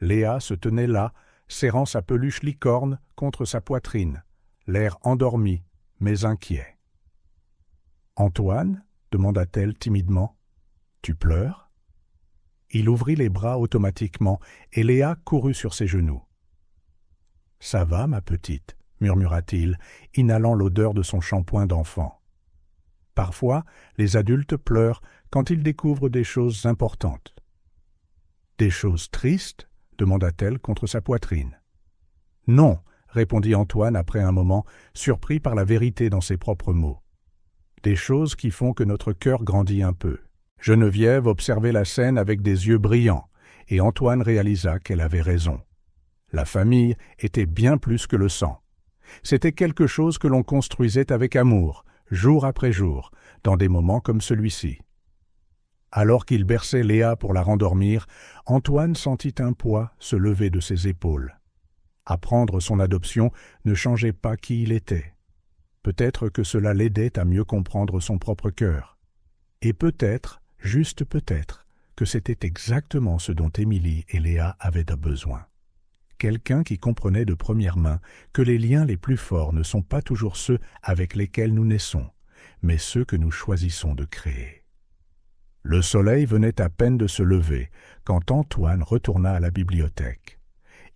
Léa se tenait là, serrant sa peluche licorne contre sa poitrine, l'air endormi, mais inquiet. « Antoine » demanda-t-elle timidement. « Tu pleures ?» Il ouvrit les bras automatiquement et Léa courut sur ses genoux. « Ça va, ma petite ?» murmura-t-il, inhalant l'odeur de son shampoing d'enfant. Parfois, les adultes pleurent quand ils découvrent des choses importantes. « Des choses tristes ?» demanda-t-elle contre sa poitrine. « Non !» répondit Antoine après un moment, surpris par la vérité dans ses propres mots. « Des choses qui font que notre cœur grandit un peu. » Geneviève observait la scène avec des yeux brillants, et Antoine réalisa qu'elle avait raison. La famille était bien plus que le sang. C'était quelque chose que l'on construisait avec amour, jour après jour, dans des moments comme celui-ci. Alors qu'il berçait Léa pour la rendormir, Antoine sentit un poids se lever de ses épaules. Apprendre son adoption ne changeait pas qui il était. Peut-être que cela l'aidait à mieux comprendre son propre cœur. Et peut-être, juste peut-être, que c'était exactement ce dont Émilie et Léa avaient besoin. Quelqu'un qui comprenait de première main que les liens les plus forts ne sont pas toujours ceux avec lesquels nous naissons, mais ceux que nous choisissons de créer. Le soleil venait à peine de se lever quand Antoine retourna à la bibliothèque.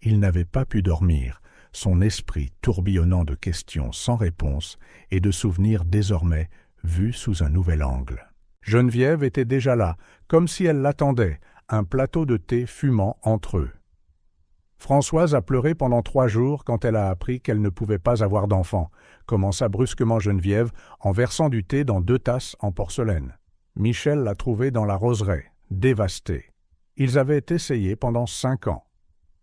Il n'avait pas pu dormir, son esprit tourbillonnant de questions sans réponse et de souvenirs désormais vus sous un nouvel angle. Geneviève était déjà là, comme si elle l'attendait, un plateau de thé fumant entre eux. Françoise a pleuré pendant 3 jours quand elle a appris qu'elle ne pouvait pas avoir d'enfant, commença brusquement Geneviève en versant du thé dans 2 tasses en porcelaine. Michel l'a trouvée dans la roseraie, dévastée. Ils avaient essayé pendant 5 ans.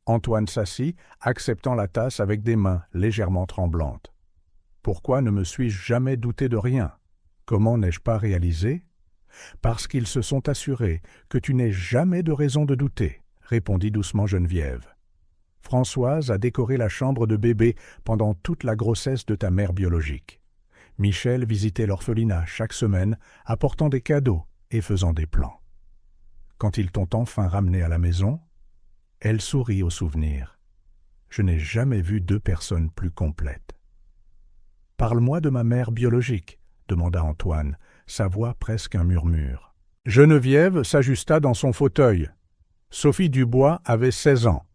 Antoine s'assit, acceptant la tasse avec des mains légèrement tremblantes. « Pourquoi ne me suis-je jamais douté de rien? Comment n'ai-je pas réalisé? » « Parce qu'ils se sont assurés que tu n'aies jamais de raison de douter, » répondit doucement Geneviève. « Françoise a décoré la chambre de bébé pendant toute la grossesse de ta mère biologique. Michel visitait l'orphelinat chaque semaine, apportant des cadeaux et faisant des plans. Quand ils t'ont enfin ramené à la maison, elle sourit au souvenir. Je n'ai jamais vu 2 personnes plus complètes. « Parle-moi de ma mère biologique, » demanda Antoine, sa voix presque un murmure. Geneviève s'ajusta dans son fauteuil. Sophie Dubois avait 16 ans.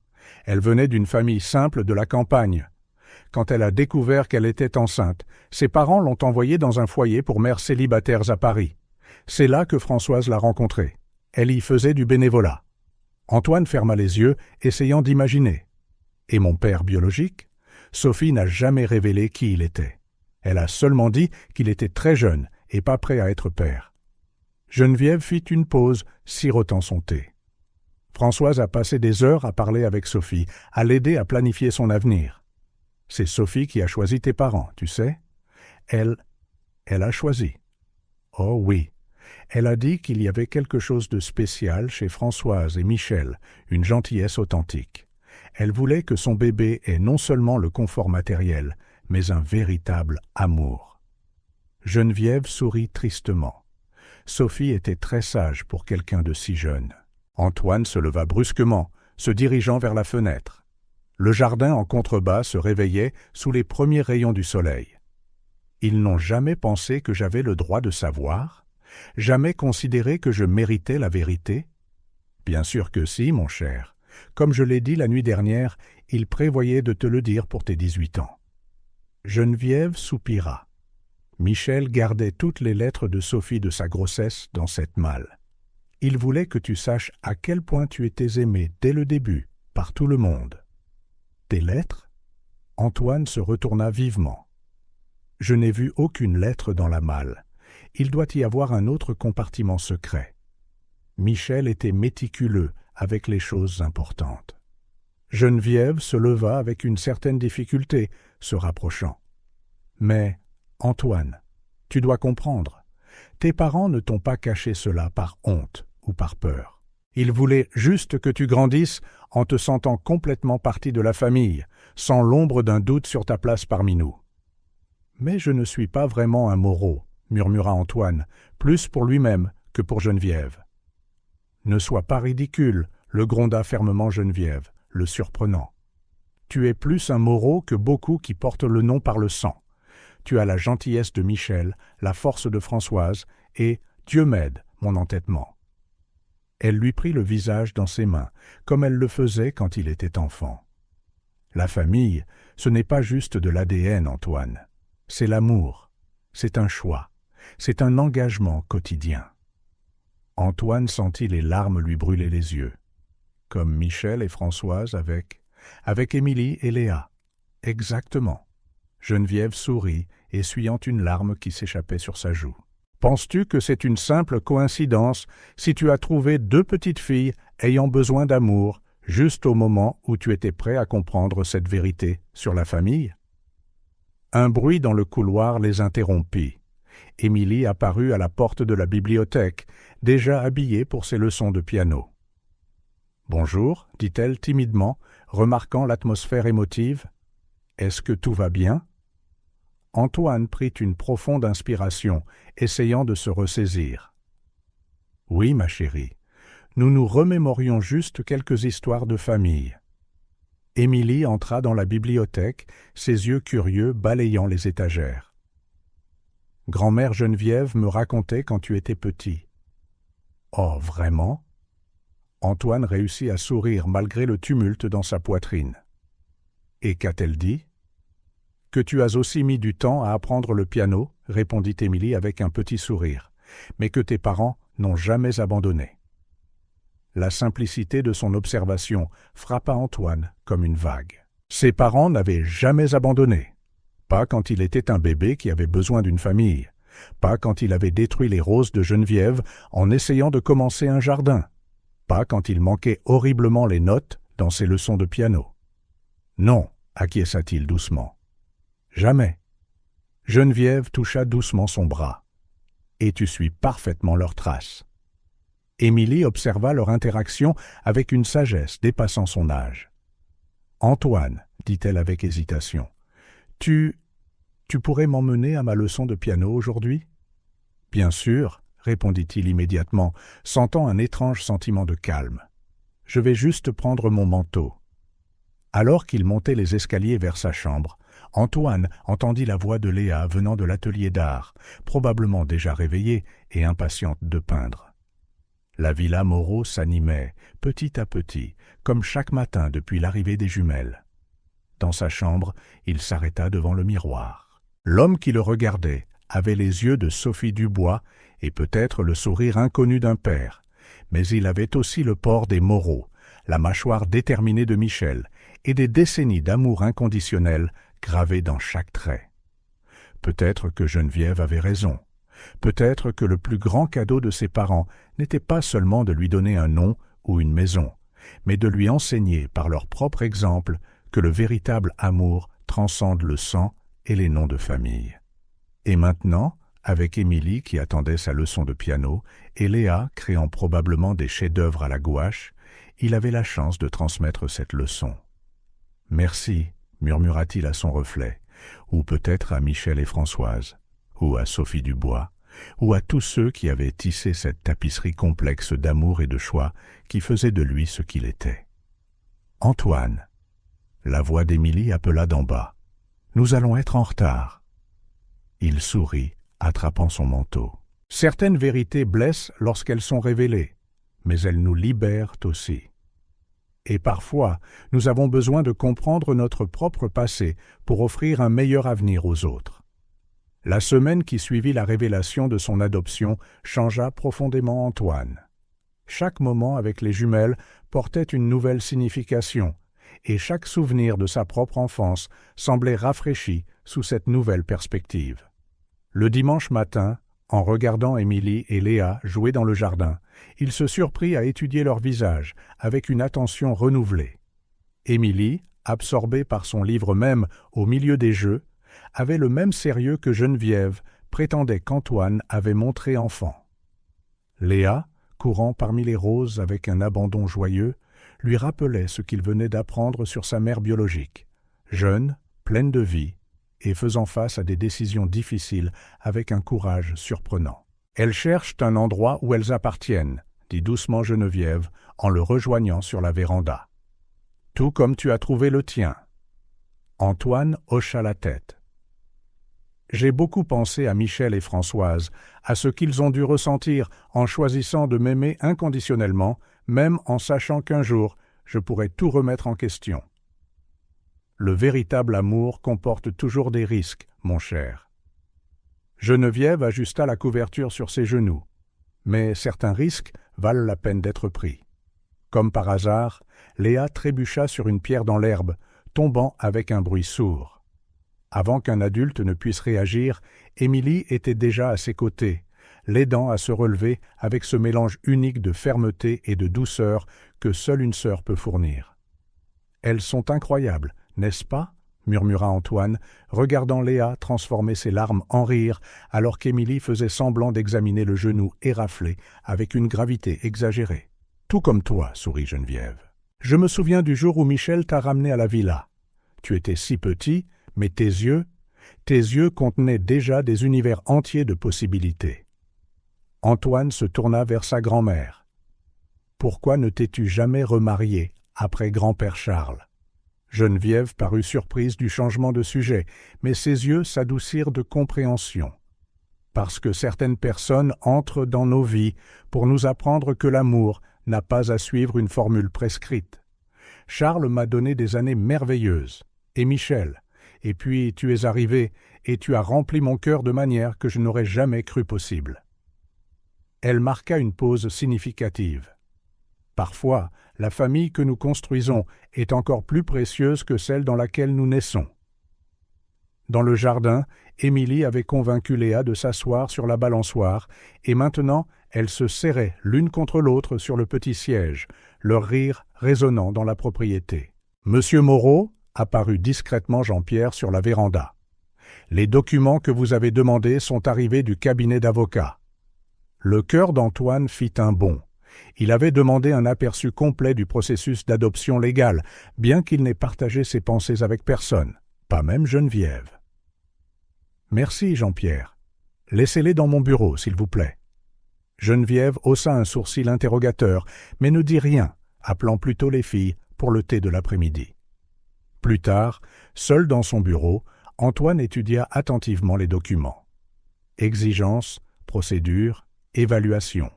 Elle venait d'une famille simple de la campagne. quand elle a découvert qu'elle était enceinte, ses parents l'ont envoyée dans un foyer pour mères célibataires à Paris. C'est là que Françoise l'a rencontrée. Elle y faisait du bénévolat. Antoine ferma les yeux, essayant d'imaginer. Et mon père biologique? Sophie n'a jamais révélé qui il était. Elle a seulement dit qu'il était très jeune et pas prêt à être père. Geneviève fit une pause, sirotant son thé. Françoise a passé des heures à parler avec Sophie, à l'aider à planifier son avenir. C'est Sophie qui a choisi tes parents, tu sais. Elle a choisi. Oh oui. Elle a dit qu'il y avait quelque chose de spécial chez Françoise et Michel, une gentillesse authentique. Elle voulait que son bébé ait non seulement le confort matériel, mais un véritable amour. Geneviève sourit tristement. Sophie était très sage pour quelqu'un de si jeune. Antoine se leva brusquement, se dirigeant vers la fenêtre. Le jardin en contrebas se réveillait sous les premiers rayons du soleil. Ils n'ont jamais pensé que j'avais le droit de savoir? Jamais considéré que je méritais la vérité? Bien sûr que si, mon cher. Comme je l'ai dit la nuit dernière, il prévoyait de te le dire pour tes 18 ans. Geneviève soupira. Michel gardait toutes les lettres de Sophie de sa grossesse dans cette malle. Il voulait que tu saches à quel point tu étais aimé dès le début, par tout le monde. Tes lettres? Antoine se retourna vivement. Je n'ai vu aucune lettre dans la malle. Il doit y avoir un autre compartiment secret. Michel était méticuleux avec les choses importantes. Geneviève se leva avec une certaine difficulté, se rapprochant. Mais, Antoine, tu dois comprendre, tes parents ne t'ont pas caché cela par honte ou par peur. Ils voulaient juste que tu grandisses en te sentant complètement partie de la famille, sans l'ombre d'un doute sur ta place parmi nous. Mais je ne suis pas vraiment un Moreau, murmura Antoine, plus pour lui-même que pour Geneviève. Ne sois pas ridicule, le gronda fermement Geneviève, le surprenant. Tu es plus un Moreau que beaucoup qui portent le nom par le sang. Tu as la gentillesse de Michel, la force de Françoise, et, Dieu m'aide, mon entêtement. Elle lui prit le visage dans ses mains, comme elle le faisait quand il était enfant. La famille, ce n'est pas juste de l'ADN, Antoine. C'est l'amour, c'est un choix, c'est un engagement quotidien. Antoine sentit les larmes lui brûler les yeux, comme Michel et Françoise avec Émilie et Léa. Exactement. Geneviève sourit, essuyant une larme qui s'échappait sur sa joue. Penses-tu que c'est une simple coïncidence si tu as trouvé 2 petites filles ayant besoin d'amour, juste au moment où tu étais prêt à comprendre cette vérité sur la famille? Un bruit dans le couloir les interrompit. Émilie apparut à la porte de la bibliothèque, déjà habillée pour ses leçons de piano. « Bonjour, dit-elle timidement, remarquant l'atmosphère émotive. « Est-ce que tout va bien ?» Antoine prit une profonde inspiration, essayant de se ressaisir. « Oui, ma chérie, nous nous remémorions juste quelques histoires de famille. » Émilie entra dans la bibliothèque, ses yeux curieux balayant les étagères. « Grand-mère Geneviève me racontait quand tu étais petit. »« Oh, vraiment ?» Antoine réussit à sourire malgré le tumulte dans sa poitrine. « Et qu'a-t-elle dit ?»« Que tu as aussi mis du temps à apprendre le piano, » répondit Émilie avec un petit sourire, « mais que tes parents n'ont jamais abandonné. » La simplicité de son observation frappa Antoine comme une vague. Ses parents n'avaient jamais abandonné. Pas quand il était un bébé qui avait besoin d'une famille. Pas quand il avait détruit les roses de Geneviève en essayant de commencer un jardin. Pas quand il manquait horriblement les notes dans ses leçons de piano. Non, acquiesça-t-il doucement. Jamais. Geneviève toucha doucement son bras. Et tu suis parfaitement leurs traces. Émilie observa leur interaction avec une sagesse dépassant son âge. « Antoine, dit-elle avec hésitation, tu pourrais m'emmener à ma leçon de piano aujourd'hui ?»« Bien sûr, » répondit-il immédiatement, sentant un étrange sentiment de calme. « Je vais juste prendre mon manteau. » Alors qu'il montait les escaliers vers sa chambre, Antoine entendit la voix de Léa venant de l'atelier d'art, probablement déjà réveillée et impatiente de peindre. La villa Moreau s'animait, petit à petit, comme chaque matin depuis l'arrivée des jumelles. Dans sa chambre, il s'arrêta devant le miroir. L'homme qui le regardait avait les yeux de Sophie Dubois et peut-être le sourire inconnu d'un père, mais il avait aussi le port des Moreau, la mâchoire déterminée de Michel et des décennies d'amour inconditionnel gravées dans chaque trait. Peut-être que Geneviève avait raison. Peut-être que le plus grand cadeau de ses parents n'était pas seulement de lui donner un nom ou une maison, mais de lui enseigner par leur propre exemple que le véritable amour transcende le sang et les noms de famille. Et maintenant, avec Émilie qui attendait sa leçon de piano et Léa créant probablement des chefs-d'œuvre à la gouache, il avait la chance de transmettre cette leçon. « Merci », murmura-t-il à son reflet, ou peut-être à Michel et Françoise, ou à Sophie Dubois, ou à tous ceux qui avaient tissé cette tapisserie complexe d'amour et de choix qui faisait de lui ce qu'il était. « Antoine !» La voix d'Émilie appela d'en bas. « Nous allons être en retard. » Il sourit, attrapant son manteau. Certaines vérités blessent lorsqu'elles sont révélées, mais elles nous libèrent aussi. Et parfois, nous avons besoin de comprendre notre propre passé pour offrir un meilleur avenir aux autres. La semaine qui suivit la révélation de son adoption changea profondément Antoine. Chaque moment avec les jumelles portait une nouvelle signification, et chaque souvenir de sa propre enfance semblait rafraîchi sous cette nouvelle perspective. Le dimanche matin, en regardant Émilie et Léa jouer dans le jardin, il se surprit à étudier leur visage avec une attention renouvelée. Émilie, absorbée par son livre même au milieu des jeux, avait le même sérieux que Geneviève prétendait qu'Antoine avait montré enfant. Léa, courant parmi les roses avec un abandon joyeux, lui rappelait ce qu'il venait d'apprendre sur sa mère biologique, jeune, pleine de vie, et faisant face à des décisions difficiles avec un courage surprenant. « Elles cherchent un endroit où elles appartiennent, » dit doucement Geneviève en le rejoignant sur la véranda. « Tout comme tu as trouvé le tien. » Antoine hocha la tête. « J'ai beaucoup pensé à Michel et Françoise, à ce qu'ils ont dû ressentir en choisissant de m'aimer inconditionnellement, même en sachant qu'un jour, je pourrais tout remettre en question. Le véritable amour comporte toujours des risques, mon cher. » Geneviève ajusta la couverture sur ses genoux. Mais certains risques valent la peine d'être pris. Comme par hasard, Léa trébucha sur une pierre dans l'herbe, tombant avec un bruit sourd. Avant qu'un adulte ne puisse réagir, Émilie était déjà à ses côtés, l'aidant à se relever avec ce mélange unique de fermeté et de douceur que seule une sœur peut fournir. « Elles sont incroyables, n'est-ce pas ?» murmura Antoine, regardant Léa transformer ses larmes en rire alors qu'Émilie faisait semblant d'examiner le genou éraflé avec une gravité exagérée. « Tout comme toi, » sourit Geneviève. « Je me souviens du jour où Michel t'a ramené à la villa. Tu étais si petit, mais tes yeux contenaient déjà des univers entiers de possibilités. » Antoine se tourna vers sa grand-mère. « Pourquoi ne t'es-tu jamais remarié après grand-père Charles ?» Geneviève parut surprise du changement de sujet, mais ses yeux s'adoucirent de compréhension. Parce que certaines personnes entrent dans nos vies pour nous apprendre que l'amour n'a pas à suivre une formule prescrite. Charles m'a donné des années merveilleuses, et Michel, et puis tu es arrivé et tu as rempli mon cœur de manière que je n'aurais jamais cru possible. Elle marqua une pause significative. Parfois, la famille que nous construisons est encore plus précieuse que celle dans laquelle nous naissons. Dans le jardin, Émilie avait convaincu Léa de s'asseoir sur la balançoire, et maintenant elles se serraient l'une contre l'autre sur le petit siège, leur rire résonnant dans la propriété. « Monsieur Moreau » apparut discrètement Jean-Pierre sur la véranda. « Les documents que vous avez demandés sont arrivés du cabinet d'avocats. » Le cœur d'Antoine fit un bond. Il avait demandé un aperçu complet du processus d'adoption légale, bien qu'il n'ait partagé ses pensées avec personne, pas même Geneviève. « Merci, Jean-Pierre. Laissez-les dans mon bureau, s'il vous plaît. » Geneviève haussa un sourcil interrogateur, mais ne dit rien, appelant plutôt les filles pour le thé de l'après-midi. Plus tard, seul dans son bureau, Antoine étudia attentivement les documents. Exigences, procédures, évaluation.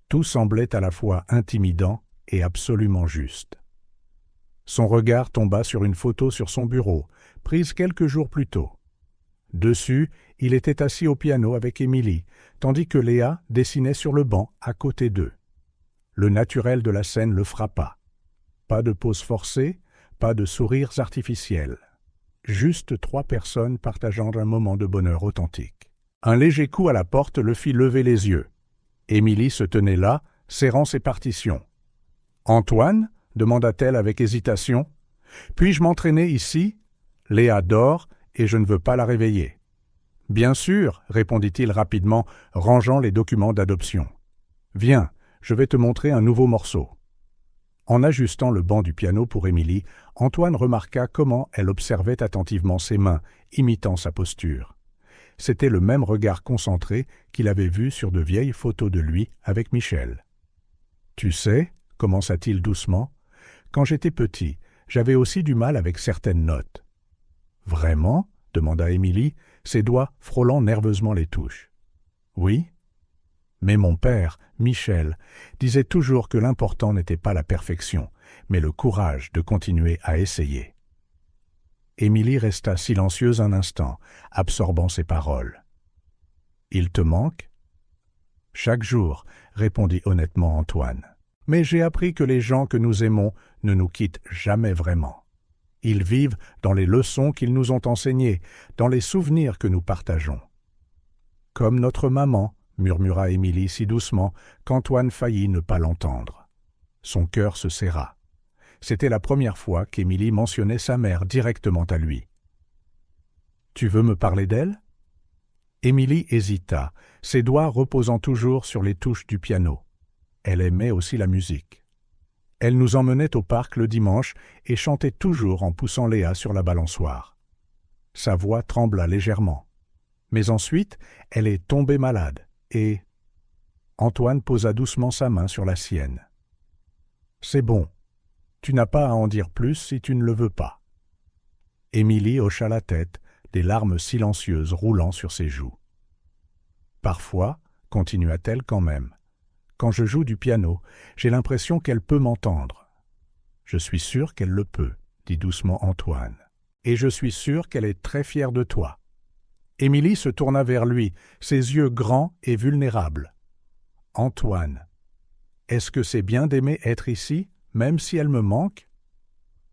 Tout semblait à la fois intimidant et absolument juste. Son regard tomba sur une photo sur son bureau, prise quelques jours plus tôt. Dessus, il était assis au piano avec Émilie, tandis que Léa dessinait sur le banc à côté d'eux. Le naturel de la scène le frappa. Pas de pose forcée, pas de sourires artificiels. Juste 3 personnes partageant un moment de bonheur authentique. Un léger coup à la porte le fit lever les yeux. Émilie se tenait là, serrant ses partitions. « Antoine » demanda-t-elle avec hésitation. « Puis-je m'entraîner ici ? Léa dort et je ne veux pas la réveiller. »« Bien sûr, » répondit-il rapidement, rangeant les documents d'adoption. « Viens, je vais te montrer un nouveau morceau. » En ajustant le banc du piano pour Émilie, Antoine remarqua comment elle observait attentivement ses mains, imitant sa posture. C'était le même regard concentré qu'il avait vu sur de vieilles photos de lui avec Michel. « Tu sais, » commença-t-il doucement, « quand j'étais petit, j'avais aussi du mal avec certaines notes. »« Vraiment » demanda Émilie, ses doigts frôlant nerveusement les touches. « Oui. Mais mon père, Michel, disait toujours que l'important n'était pas la perfection, mais le courage de continuer à essayer. » Émilie resta silencieuse un instant, absorbant ses paroles. « Il te manque ?»« Chaque jour, » répondit honnêtement Antoine. « Mais j'ai appris que les gens que nous aimons ne nous quittent jamais vraiment. Ils vivent dans les leçons qu'ils nous ont enseignées, dans les souvenirs que nous partageons. »« Comme notre maman, » murmura Émilie si doucement qu'Antoine faillit ne pas l'entendre. Son cœur se serra. C'était la première fois qu'Émilie mentionnait sa mère directement à lui. « Tu veux me parler d'elle » Émilie hésita, ses doigts reposant toujours sur les touches du piano. Elle aimait aussi la musique. Elle nous emmenait au parc le dimanche et chantait toujours en poussant Léa sur la balançoire. Sa voix trembla légèrement. Mais ensuite, elle est tombée malade et... Antoine posa doucement sa main sur la sienne. « C'est bon. Tu n'as pas à en dire plus si tu ne le veux pas. » Émilie hocha la tête, des larmes silencieuses roulant sur ses joues. « Parfois, continua-t-elle quand même, quand je joue du piano, j'ai l'impression qu'elle peut m'entendre. »« Je suis sûr qu'elle le peut, » dit doucement Antoine. « Et je suis sûr qu'elle est très fière de toi. » Émilie se tourna vers lui, ses yeux grands et vulnérables. « Antoine, est-ce que c'est bien d'aimer être ici, même si elle me manque ?»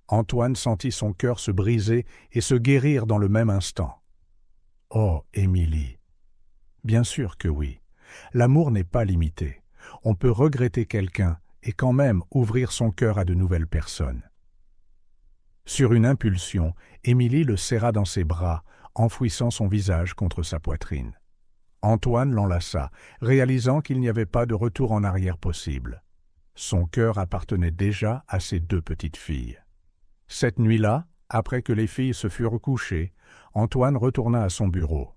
Antoine sentit son cœur se briser et se guérir dans le même instant. « Oh, Émilie, bien sûr que oui. L'amour n'est pas limité. On peut regretter quelqu'un et quand même ouvrir son cœur à de nouvelles personnes. » Sur une impulsion, Émilie le serra dans ses bras, enfouissant son visage contre sa poitrine. Antoine l'enlaça, réalisant qu'il n'y avait pas de retour en arrière possible. Son cœur appartenait déjà à ses 2 petites filles. Cette nuit-là, après que les filles se furent couchées, Antoine retourna à son bureau.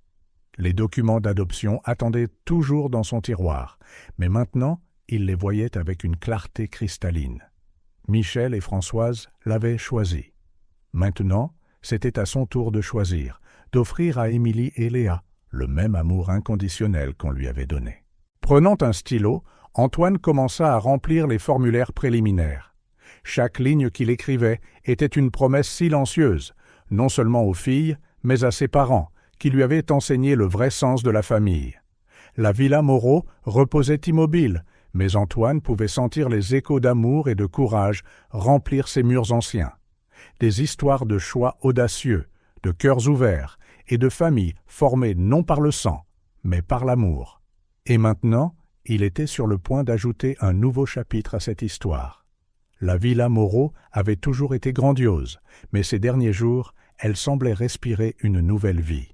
Les documents d'adoption attendaient toujours dans son tiroir, mais maintenant, il les voyait avec une clarté cristalline. Michel et Françoise l'avaient choisi. Maintenant, c'était à son tour de choisir, d'offrir à Émilie et Léa le même amour inconditionnel qu'on lui avait donné. Prenant un stylo, Antoine commença à remplir les formulaires préliminaires. Chaque ligne qu'il écrivait était une promesse silencieuse, non seulement aux filles, mais à ses parents, qui lui avaient enseigné le vrai sens de la famille. La villa Moreau reposait immobile, mais Antoine pouvait sentir les échos d'amour et de courage remplir ses murs anciens. Des histoires de choix audacieux, de cœurs ouverts et de familles formées non par le sang, mais par l'amour. Et maintenant, il était sur le point d'ajouter un nouveau chapitre à cette histoire. La villa Moreau avait toujours été grandiose, mais ces derniers jours, elle semblait respirer une nouvelle vie.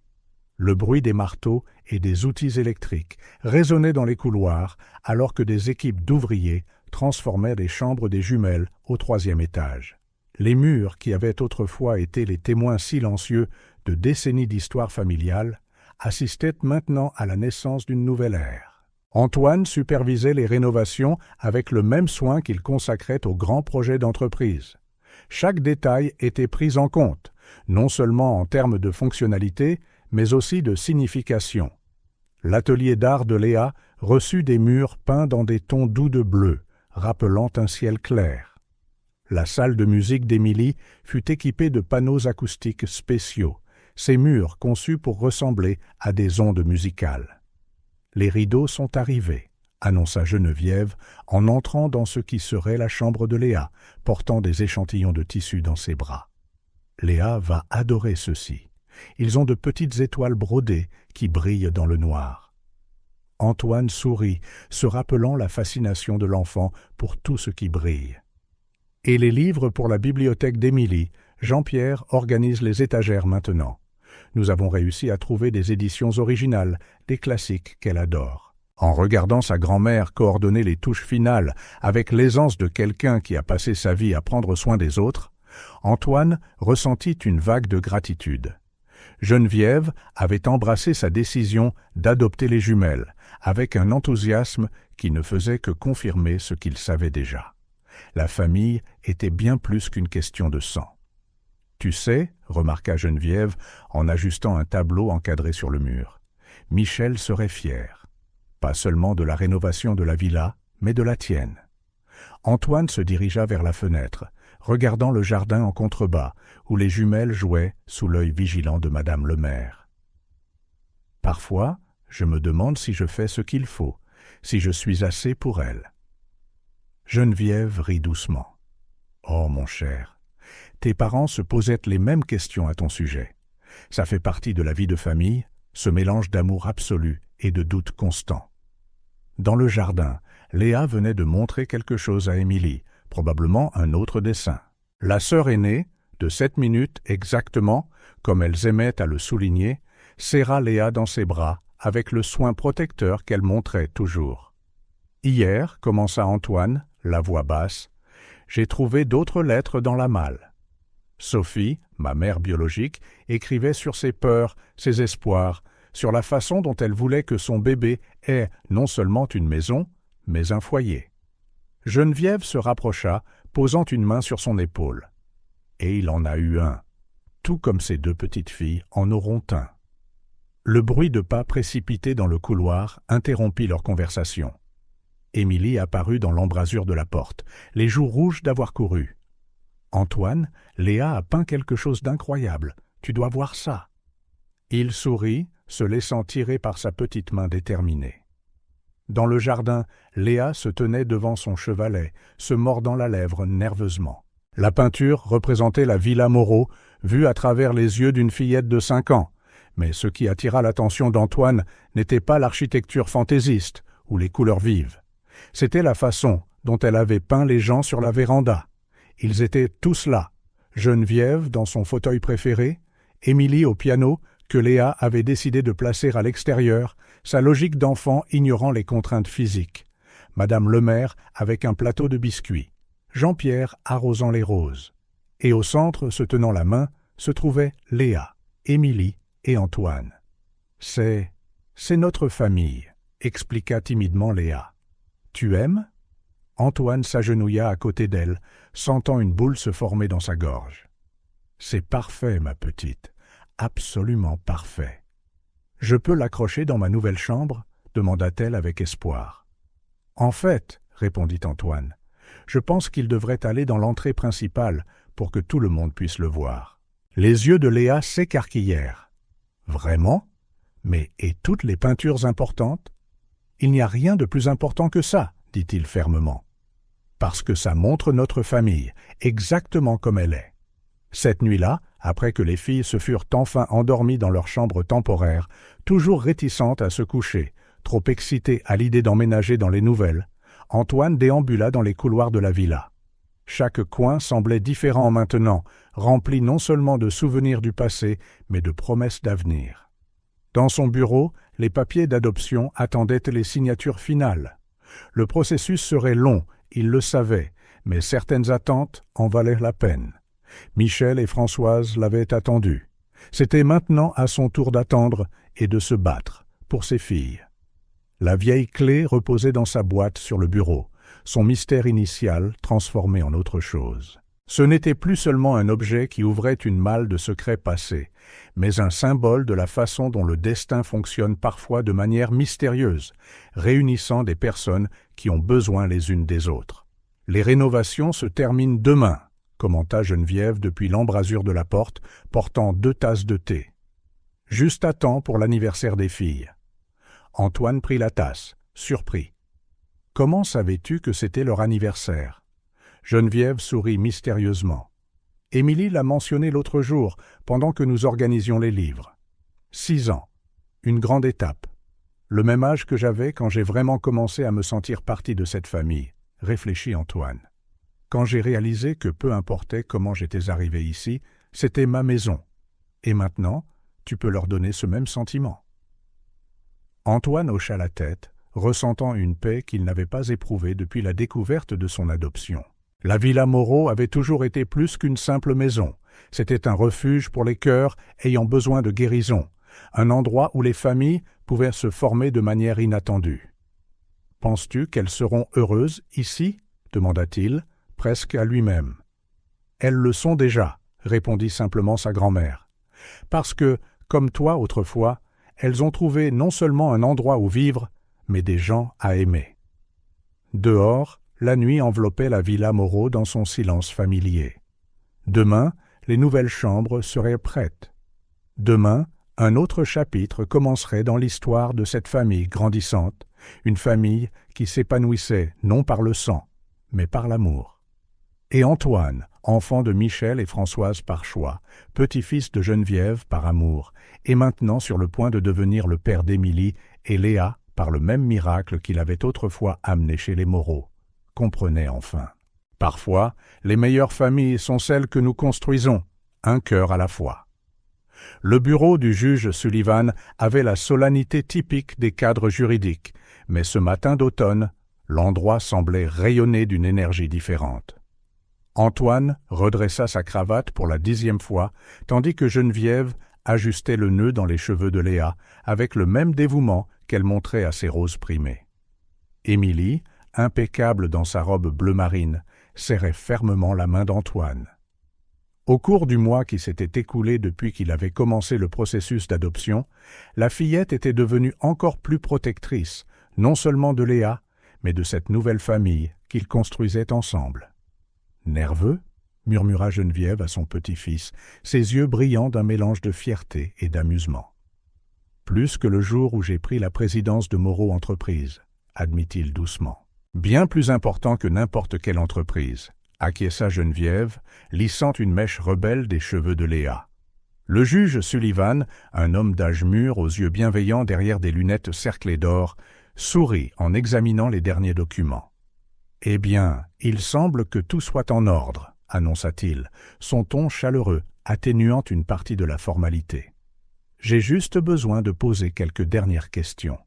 Le bruit des marteaux et des outils électriques résonnait dans les couloirs alors que des équipes d'ouvriers transformaient les chambres des jumelles au 3e étage. Les murs, qui avaient autrefois été les témoins silencieux de décennies d'histoire familiale, assistaient maintenant à la naissance d'une nouvelle ère. Antoine supervisait les rénovations avec le même soin qu'il consacrait aux grands projets d'entreprise. Chaque détail était pris en compte, non seulement en termes de fonctionnalité, mais aussi de signification. L'atelier d'art de Léa reçut des murs peints dans des tons doux de bleu, rappelant un ciel clair. La salle de musique d'Émilie fut équipée de panneaux acoustiques spéciaux, ses murs conçus pour ressembler à des ondes musicales. Les rideaux sont arrivés, annonça Geneviève en entrant dans ce qui serait la chambre de Léa, portant des échantillons de tissu dans ses bras. Léa va adorer ceux-ci. Ils ont de petites étoiles brodées qui brillent dans le noir. Antoine sourit, se rappelant la fascination de l'enfant pour tout ce qui brille. Et les livres pour la bibliothèque d'Émilie, Jean-Pierre organise les étagères maintenant. Nous avons réussi à trouver des éditions originales, des classiques qu'elle adore. En regardant sa grand-mère coordonner les touches finales avec l'aisance de quelqu'un qui a passé sa vie à prendre soin des autres, Antoine ressentit une vague de gratitude. Geneviève avait embrassé sa décision d'adopter les jumelles, avec un enthousiasme qui ne faisait que confirmer ce qu'il savait déjà. La famille était bien plus qu'une question de sang. « Tu sais, » remarqua Geneviève en ajustant un tableau encadré sur le mur, « Michel serait fier. Pas seulement de la rénovation de la villa, mais de la tienne. » Antoine se dirigea vers la fenêtre, regardant le jardin en contrebas, où les jumelles jouaient sous l'œil vigilant de Madame le maire. « Parfois, je me demande si je fais ce qu'il faut, si je suis assez pour elle. » Geneviève rit doucement. « Oh, mon cher, tes parents se posaient les mêmes questions à ton sujet. Ça fait partie de la vie de famille, ce mélange d'amour absolu et de doute constant. » Dans le jardin, Léa venait de montrer quelque chose à Émilie, probablement un autre dessin. La sœur aînée, de 7 minutes exactement, comme elles aimaient à le souligner, serra Léa dans ses bras avec le soin protecteur qu'elle montrait toujours. « Hier, commença Antoine, la voix basse, j'ai trouvé d'autres lettres dans la malle. Sophie, ma mère biologique, écrivait sur ses peurs, ses espoirs, sur la façon dont elle voulait que son bébé ait non seulement une maison, mais un foyer. » Geneviève se rapprocha, posant une main sur son épaule. Et il en a eu un. Tout comme ses 2 petites filles en auront un. Le bruit de pas précipités dans le couloir interrompit leur conversation. Émilie apparut dans l'embrasure de la porte, les joues rouges d'avoir couru. « Antoine, Léa a peint quelque chose d'incroyable. Tu dois voir ça. » Il sourit, se laissant tirer par sa petite main déterminée. Dans le jardin, Léa se tenait devant son chevalet, se mordant la lèvre nerveusement. La peinture représentait la Villa Moreau, vue à travers les yeux d'une fillette de 5 ans. Mais ce qui attira l'attention d'Antoine n'était pas l'architecture fantaisiste ou les couleurs vives. C'était la façon dont elle avait peint les gens sur la véranda. Ils étaient tous là. Geneviève dans son fauteuil préféré, Émilie au piano, que Léa avait décidé de placer à l'extérieur, sa logique d'enfant ignorant les contraintes physiques. Madame le maire avec un plateau de biscuits. Jean-Pierre arrosant les roses. Et au centre, se tenant la main, se trouvaient Léa, Émilie et Antoine. « C'est notre famille, » expliqua timidement Léa. « Tu aimes ?» Antoine s'agenouilla à côté d'elle, sentant une boule se former dans sa gorge. « C'est parfait, ma petite, absolument parfait. »« Je peux l'accrocher dans ma nouvelle chambre ?» demanda-t-elle avec espoir. « En fait, » répondit Antoine, « je pense qu'il devrait aller dans l'entrée principale pour que tout le monde puisse le voir. » Les yeux de Léa s'écarquillèrent. « Vraiment ? Mais et toutes les peintures importantes ? » « Il n'y a rien de plus important que ça, » dit-il fermement. « Parce que ça montre notre famille, exactement comme elle est. » Cette nuit-là, après que les filles se furent enfin endormies dans leur chambre temporaire, toujours réticentes à se coucher, trop excitées à l'idée d'emménager dans les nouvelles, Antoine déambula dans les couloirs de la villa. Chaque coin semblait différent maintenant, rempli non seulement de souvenirs du passé, mais de promesses d'avenir. Dans son bureau, les papiers d'adoption attendaient les signatures finales. Le processus serait long, il le savait, mais certaines attentes en valaient la peine. Michel et Françoise l'avaient attendu. C'était maintenant à son tour d'attendre et de se battre pour ses filles. La vieille clé reposait dans sa boîte sur le bureau, son mystère initial transformé en autre chose. Ce n'était plus seulement un objet qui ouvrait une malle de secrets passés, mais un symbole de la façon dont le destin fonctionne parfois de manière mystérieuse, réunissant des personnes qui ont besoin les unes des autres. Les rénovations se terminent demain, commenta Geneviève depuis l'embrasure de la porte, portant 2 tasses de thé. Juste à temps pour l'anniversaire des filles. Antoine prit la tasse, surpris. « Comment savais-tu que c'était leur anniversaire ?» Geneviève sourit mystérieusement. « Émilie l'a mentionné l'autre jour, pendant que nous organisions les livres. 6 ans. Une grande étape. Le même âge que j'avais quand j'ai vraiment commencé à me sentir partie de cette famille, » réfléchit Antoine. « Quand j'ai réalisé que peu importait comment j'étais arrivé ici, c'était ma maison. Et maintenant, tu peux leur donner ce même sentiment. » Antoine hocha la tête, ressentant une paix qu'il n'avait pas éprouvée depuis la découverte de son adoption. La Villa Moreau avait toujours été plus qu'une simple maison. C'était un refuge pour les cœurs ayant besoin de guérison, un endroit où les familles pouvaient se former de manière inattendue. « Penses-tu qu'elles seront heureuses ici ?» demanda-t-il, presque à lui-même. « Elles le sont déjà, » répondit simplement sa grand-mère. « Parce que, comme toi autrefois, elles ont trouvé non seulement un endroit où vivre, mais des gens à aimer. » Dehors, la nuit enveloppait la Villa Moreau dans son silence familier. Demain, les nouvelles chambres seraient prêtes. Demain, un autre chapitre commencerait dans l'histoire de cette famille grandissante, une famille qui s'épanouissait non par le sang, mais par l'amour. Et Antoine, enfant de Michel et Françoise par choix, petit-fils de Geneviève par amour, est maintenant sur le point de devenir le père d'Émilie et Léa par le même miracle qu'il avait autrefois amené chez les Moreau, comprenait enfin. Parfois, les meilleures familles sont celles que nous construisons, un cœur à la fois. Le bureau du juge Sullivan avait la solennité typique des cadres juridiques, mais ce matin d'automne, l'endroit semblait rayonner d'une énergie différente. Antoine redressa sa cravate pour la 10e fois, tandis que Geneviève ajustait le nœud dans les cheveux de Léa avec le même dévouement qu'elle montrait à ses roses primées. Émilie, impeccable dans sa robe bleu marine, serrait fermement la main d'Antoine. Au cours du mois qui s'était écoulé depuis qu'il avait commencé le processus d'adoption, la fillette était devenue encore plus protectrice, non seulement de Léa, mais de cette nouvelle famille qu'ils construisaient ensemble. « Nerveux ?» murmura Geneviève à son petit-fils, ses yeux brillants d'un mélange de fierté et d'amusement. « Plus que le jour où j'ai pris la présidence de Moreau Entreprises, » admit-il doucement. « Bien plus important que n'importe quelle entreprise, » acquiesça Geneviève, lissant une mèche rebelle des cheveux de Léa. Le juge Sullivan, un homme d'âge mûr aux yeux bienveillants derrière des lunettes cerclées d'or, sourit en examinant les derniers documents. « Eh bien, il semble que tout soit en ordre, » annonça-t-il, son ton chaleureux, atténuant une partie de la formalité. « J'ai juste besoin de poser quelques dernières questions. »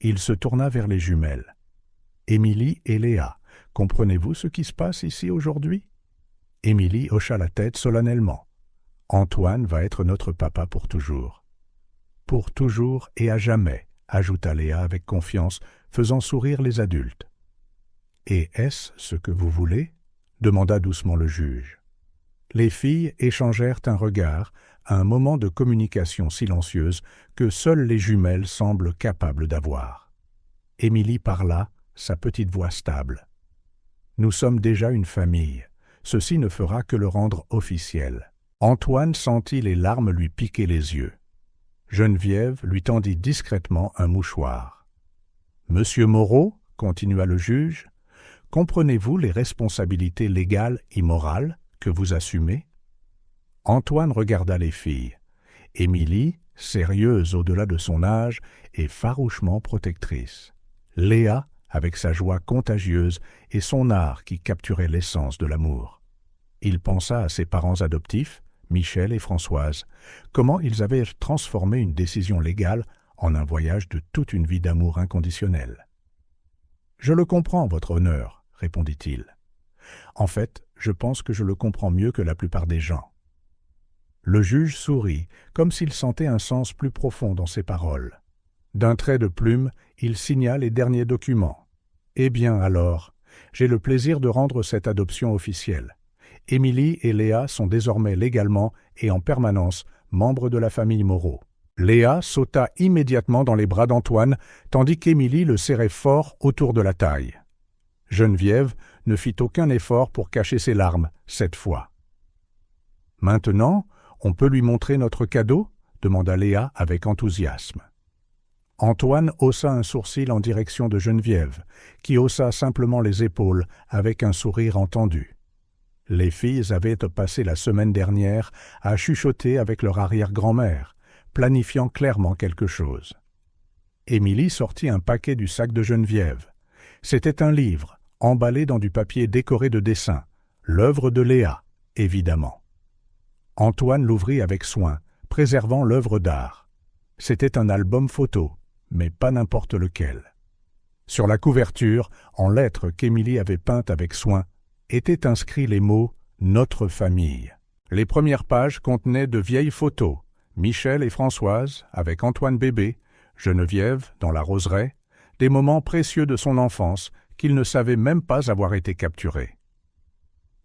Il se tourna vers les jumelles. « Émilie et Léa, comprenez-vous ce qui se passe ici aujourd'hui ?» Émilie hocha la tête solennellement. « Antoine va être notre papa pour toujours. »« Pour toujours et à jamais, » ajouta Léa avec confiance, faisant sourire les adultes. « Et est-ce ce que vous voulez ?» demanda doucement le juge. Les filles échangèrent un regard, un moment de communication silencieuse que seules les jumelles semblent capables d'avoir. Émilie parla, sa petite voix stable. « Nous sommes déjà une famille. Ceci ne fera que le rendre officiel. » Antoine sentit les larmes lui piquer les yeux. Geneviève lui tendit discrètement un mouchoir. « Monsieur Moreau, » continua le juge, « comprenez-vous les responsabilités légales et morales que vous assumez ?» Antoine regarda les filles. Émilie, sérieuse au-delà de son âge et farouchement protectrice. Léa, avec sa joie contagieuse et son art qui capturait l'essence de l'amour. Il pensa à ses parents adoptifs, Michel et Françoise, comment ils avaient transformé une décision légale en un voyage de toute une vie d'amour inconditionnel. « Je le comprends, votre honneur, » répondit-il. « En fait, je pense que je le comprends mieux que la plupart des gens. » Le juge sourit, comme s'il sentait un sens plus profond dans ses paroles. D'un trait de plume, il signa les derniers documents. « Eh bien alors, j'ai le plaisir de rendre cette adoption officielle. Émilie et Léa sont désormais légalement et en permanence membres de la famille Moreau. » Léa sauta immédiatement dans les bras d'Antoine, tandis qu'Émilie le serrait fort autour de la taille. Geneviève, ne fit aucun effort pour cacher ses larmes, cette fois. « Maintenant, on peut lui montrer notre cadeau ?» demanda Léa avec enthousiasme. Antoine haussa un sourcil en direction de Geneviève, qui haussa simplement les épaules avec un sourire entendu. Les filles avaient passé la semaine dernière à chuchoter avec leur arrière-grand-mère, planifiant clairement quelque chose. Émilie sortit un paquet du sac de Geneviève. C'était un livre, emballé dans du papier décoré de dessins, l'œuvre de Léa, évidemment. Antoine l'ouvrit avec soin, préservant l'œuvre d'art. C'était un album photo, mais pas n'importe lequel. Sur la couverture, en lettres qu'Émilie avait peintes avec soin, étaient inscrits les mots « Notre famille ». Les premières pages contenaient de vieilles photos, Michel et Françoise avec Antoine bébé, Geneviève dans la roseraie, des moments précieux de son enfance qu'il ne savait même pas avoir été capturés.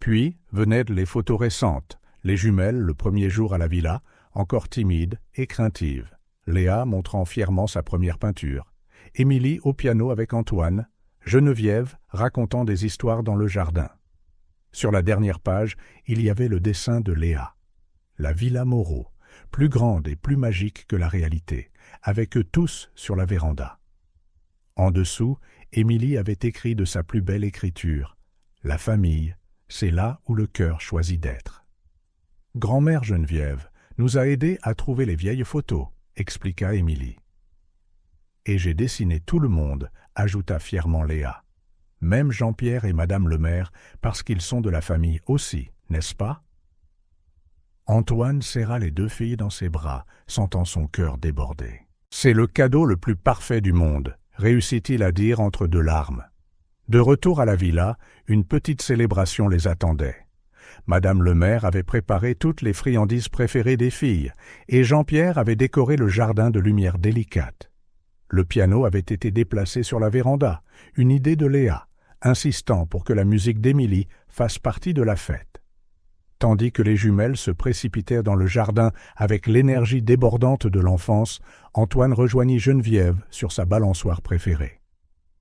Puis venaient les photos récentes, les jumelles le premier jour à la villa, encore timides et craintives. Léa montrant fièrement sa première peinture, Émilie au piano avec Antoine, Geneviève racontant des histoires dans le jardin. Sur la dernière page, il y avait le dessin de Léa. La villa Moreau, plus grande et plus magique que la réalité, avec eux tous sur la véranda. En dessous, Émilie avait écrit de sa plus belle écriture « La famille, c'est là où le cœur choisit d'être ». « Grand-mère Geneviève nous a aidés à trouver les vieilles photos », expliqua Émilie. « Et j'ai dessiné tout le monde », ajouta fièrement Léa. « Même Jean-Pierre et Madame le maire, parce qu'ils sont de la famille aussi, n'est-ce pas ?» Antoine serra les deux filles dans ses bras, sentant son cœur déborder. « C'est le cadeau le plus parfait du monde », réussit-il à dire entre deux larmes. De retour à la villa, une petite célébration les attendait. Madame le maire avait préparé toutes les friandises préférées des filles, et Jean-Pierre avait décoré le jardin de lumière délicate. Le piano avait été déplacé sur la véranda, une idée de Léa, insistant pour que la musique d'Émilie fasse partie de la fête. Tandis que les jumelles se précipitèrent dans le jardin avec l'énergie débordante de l'enfance, Antoine rejoignit Geneviève sur sa balançoire préférée.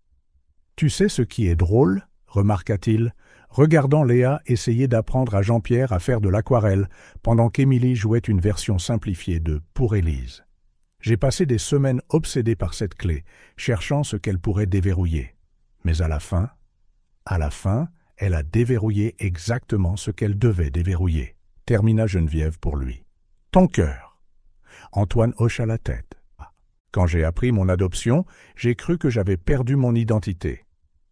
« Tu sais ce qui est drôle ?» remarqua-t-il, regardant Léa essayer d'apprendre à Jean-Pierre à faire de l'aquarelle pendant qu'Émilie jouait une version simplifiée de « Pour Élise ». J'ai passé des semaines obsédé par cette clé, cherchant ce qu'elle pourrait déverrouiller. Mais à la fin, elle a déverrouillé exactement ce qu'elle devait déverrouiller, termina Geneviève pour lui. « Ton cœur !» Antoine hocha la tête. « Quand j'ai appris mon adoption, j'ai cru que j'avais perdu mon identité.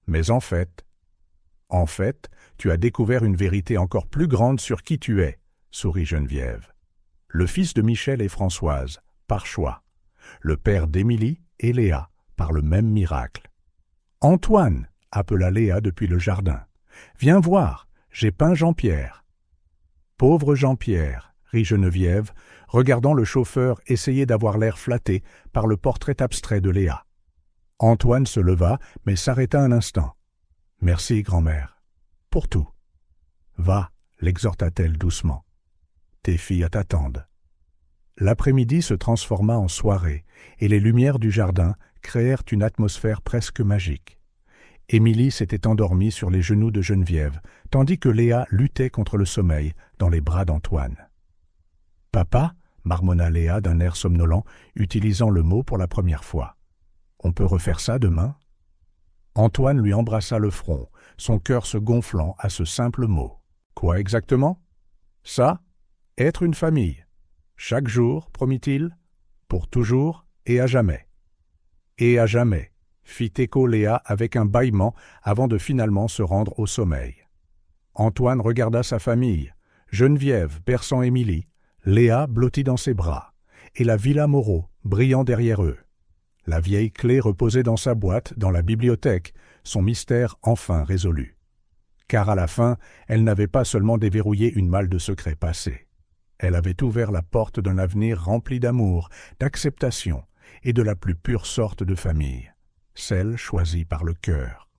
Mais en fait, tu as découvert une vérité encore plus grande sur qui tu es, » sourit Geneviève. « Le fils de Michel et Françoise, par choix. Le père d'Émilie et Léa, par le même miracle. « Antoine !» appela Léa depuis le jardin. « Viens voir, j'ai peint Jean-Pierre. »« Pauvre Jean-Pierre !» rit Geneviève, regardant le chauffeur essayer d'avoir l'air flatté par le portrait abstrait de Léa. Antoine se leva, mais s'arrêta un instant. « Merci, grand-mère, pour tout. »« Va, » l'exhorta-t-elle doucement. « Tes filles t'attendent. » L'après-midi se transforma en soirée, et les lumières du jardin créèrent une atmosphère presque magique. Émilie s'était endormie sur les genoux de Geneviève, tandis que Léa luttait contre le sommeil dans les bras d'Antoine. « Papa » marmonna Léa d'un air somnolent, utilisant le mot pour la première fois. « On peut refaire ça demain ?» Antoine lui embrassa le front, son cœur se gonflant à ce simple mot. « Quoi exactement ?»« Ça, être une famille. Chaque jour, promit-il, pour toujours et à jamais. »« Et à jamais », fit écho Léa avec un bâillement avant de finalement se rendre au sommeil. Antoine regarda sa famille, Geneviève berçant Émilie, Léa blottie dans ses bras, et la villa Moreau brillant derrière eux. La vieille clé reposait dans sa boîte dans la bibliothèque, son mystère enfin résolu. Car à la fin, elle n'avait pas seulement déverrouillé une malle de secrets passés. Elle avait ouvert la porte d'un avenir rempli d'amour, d'acceptation et de la plus pure sorte de famille, celle choisie par le cœur.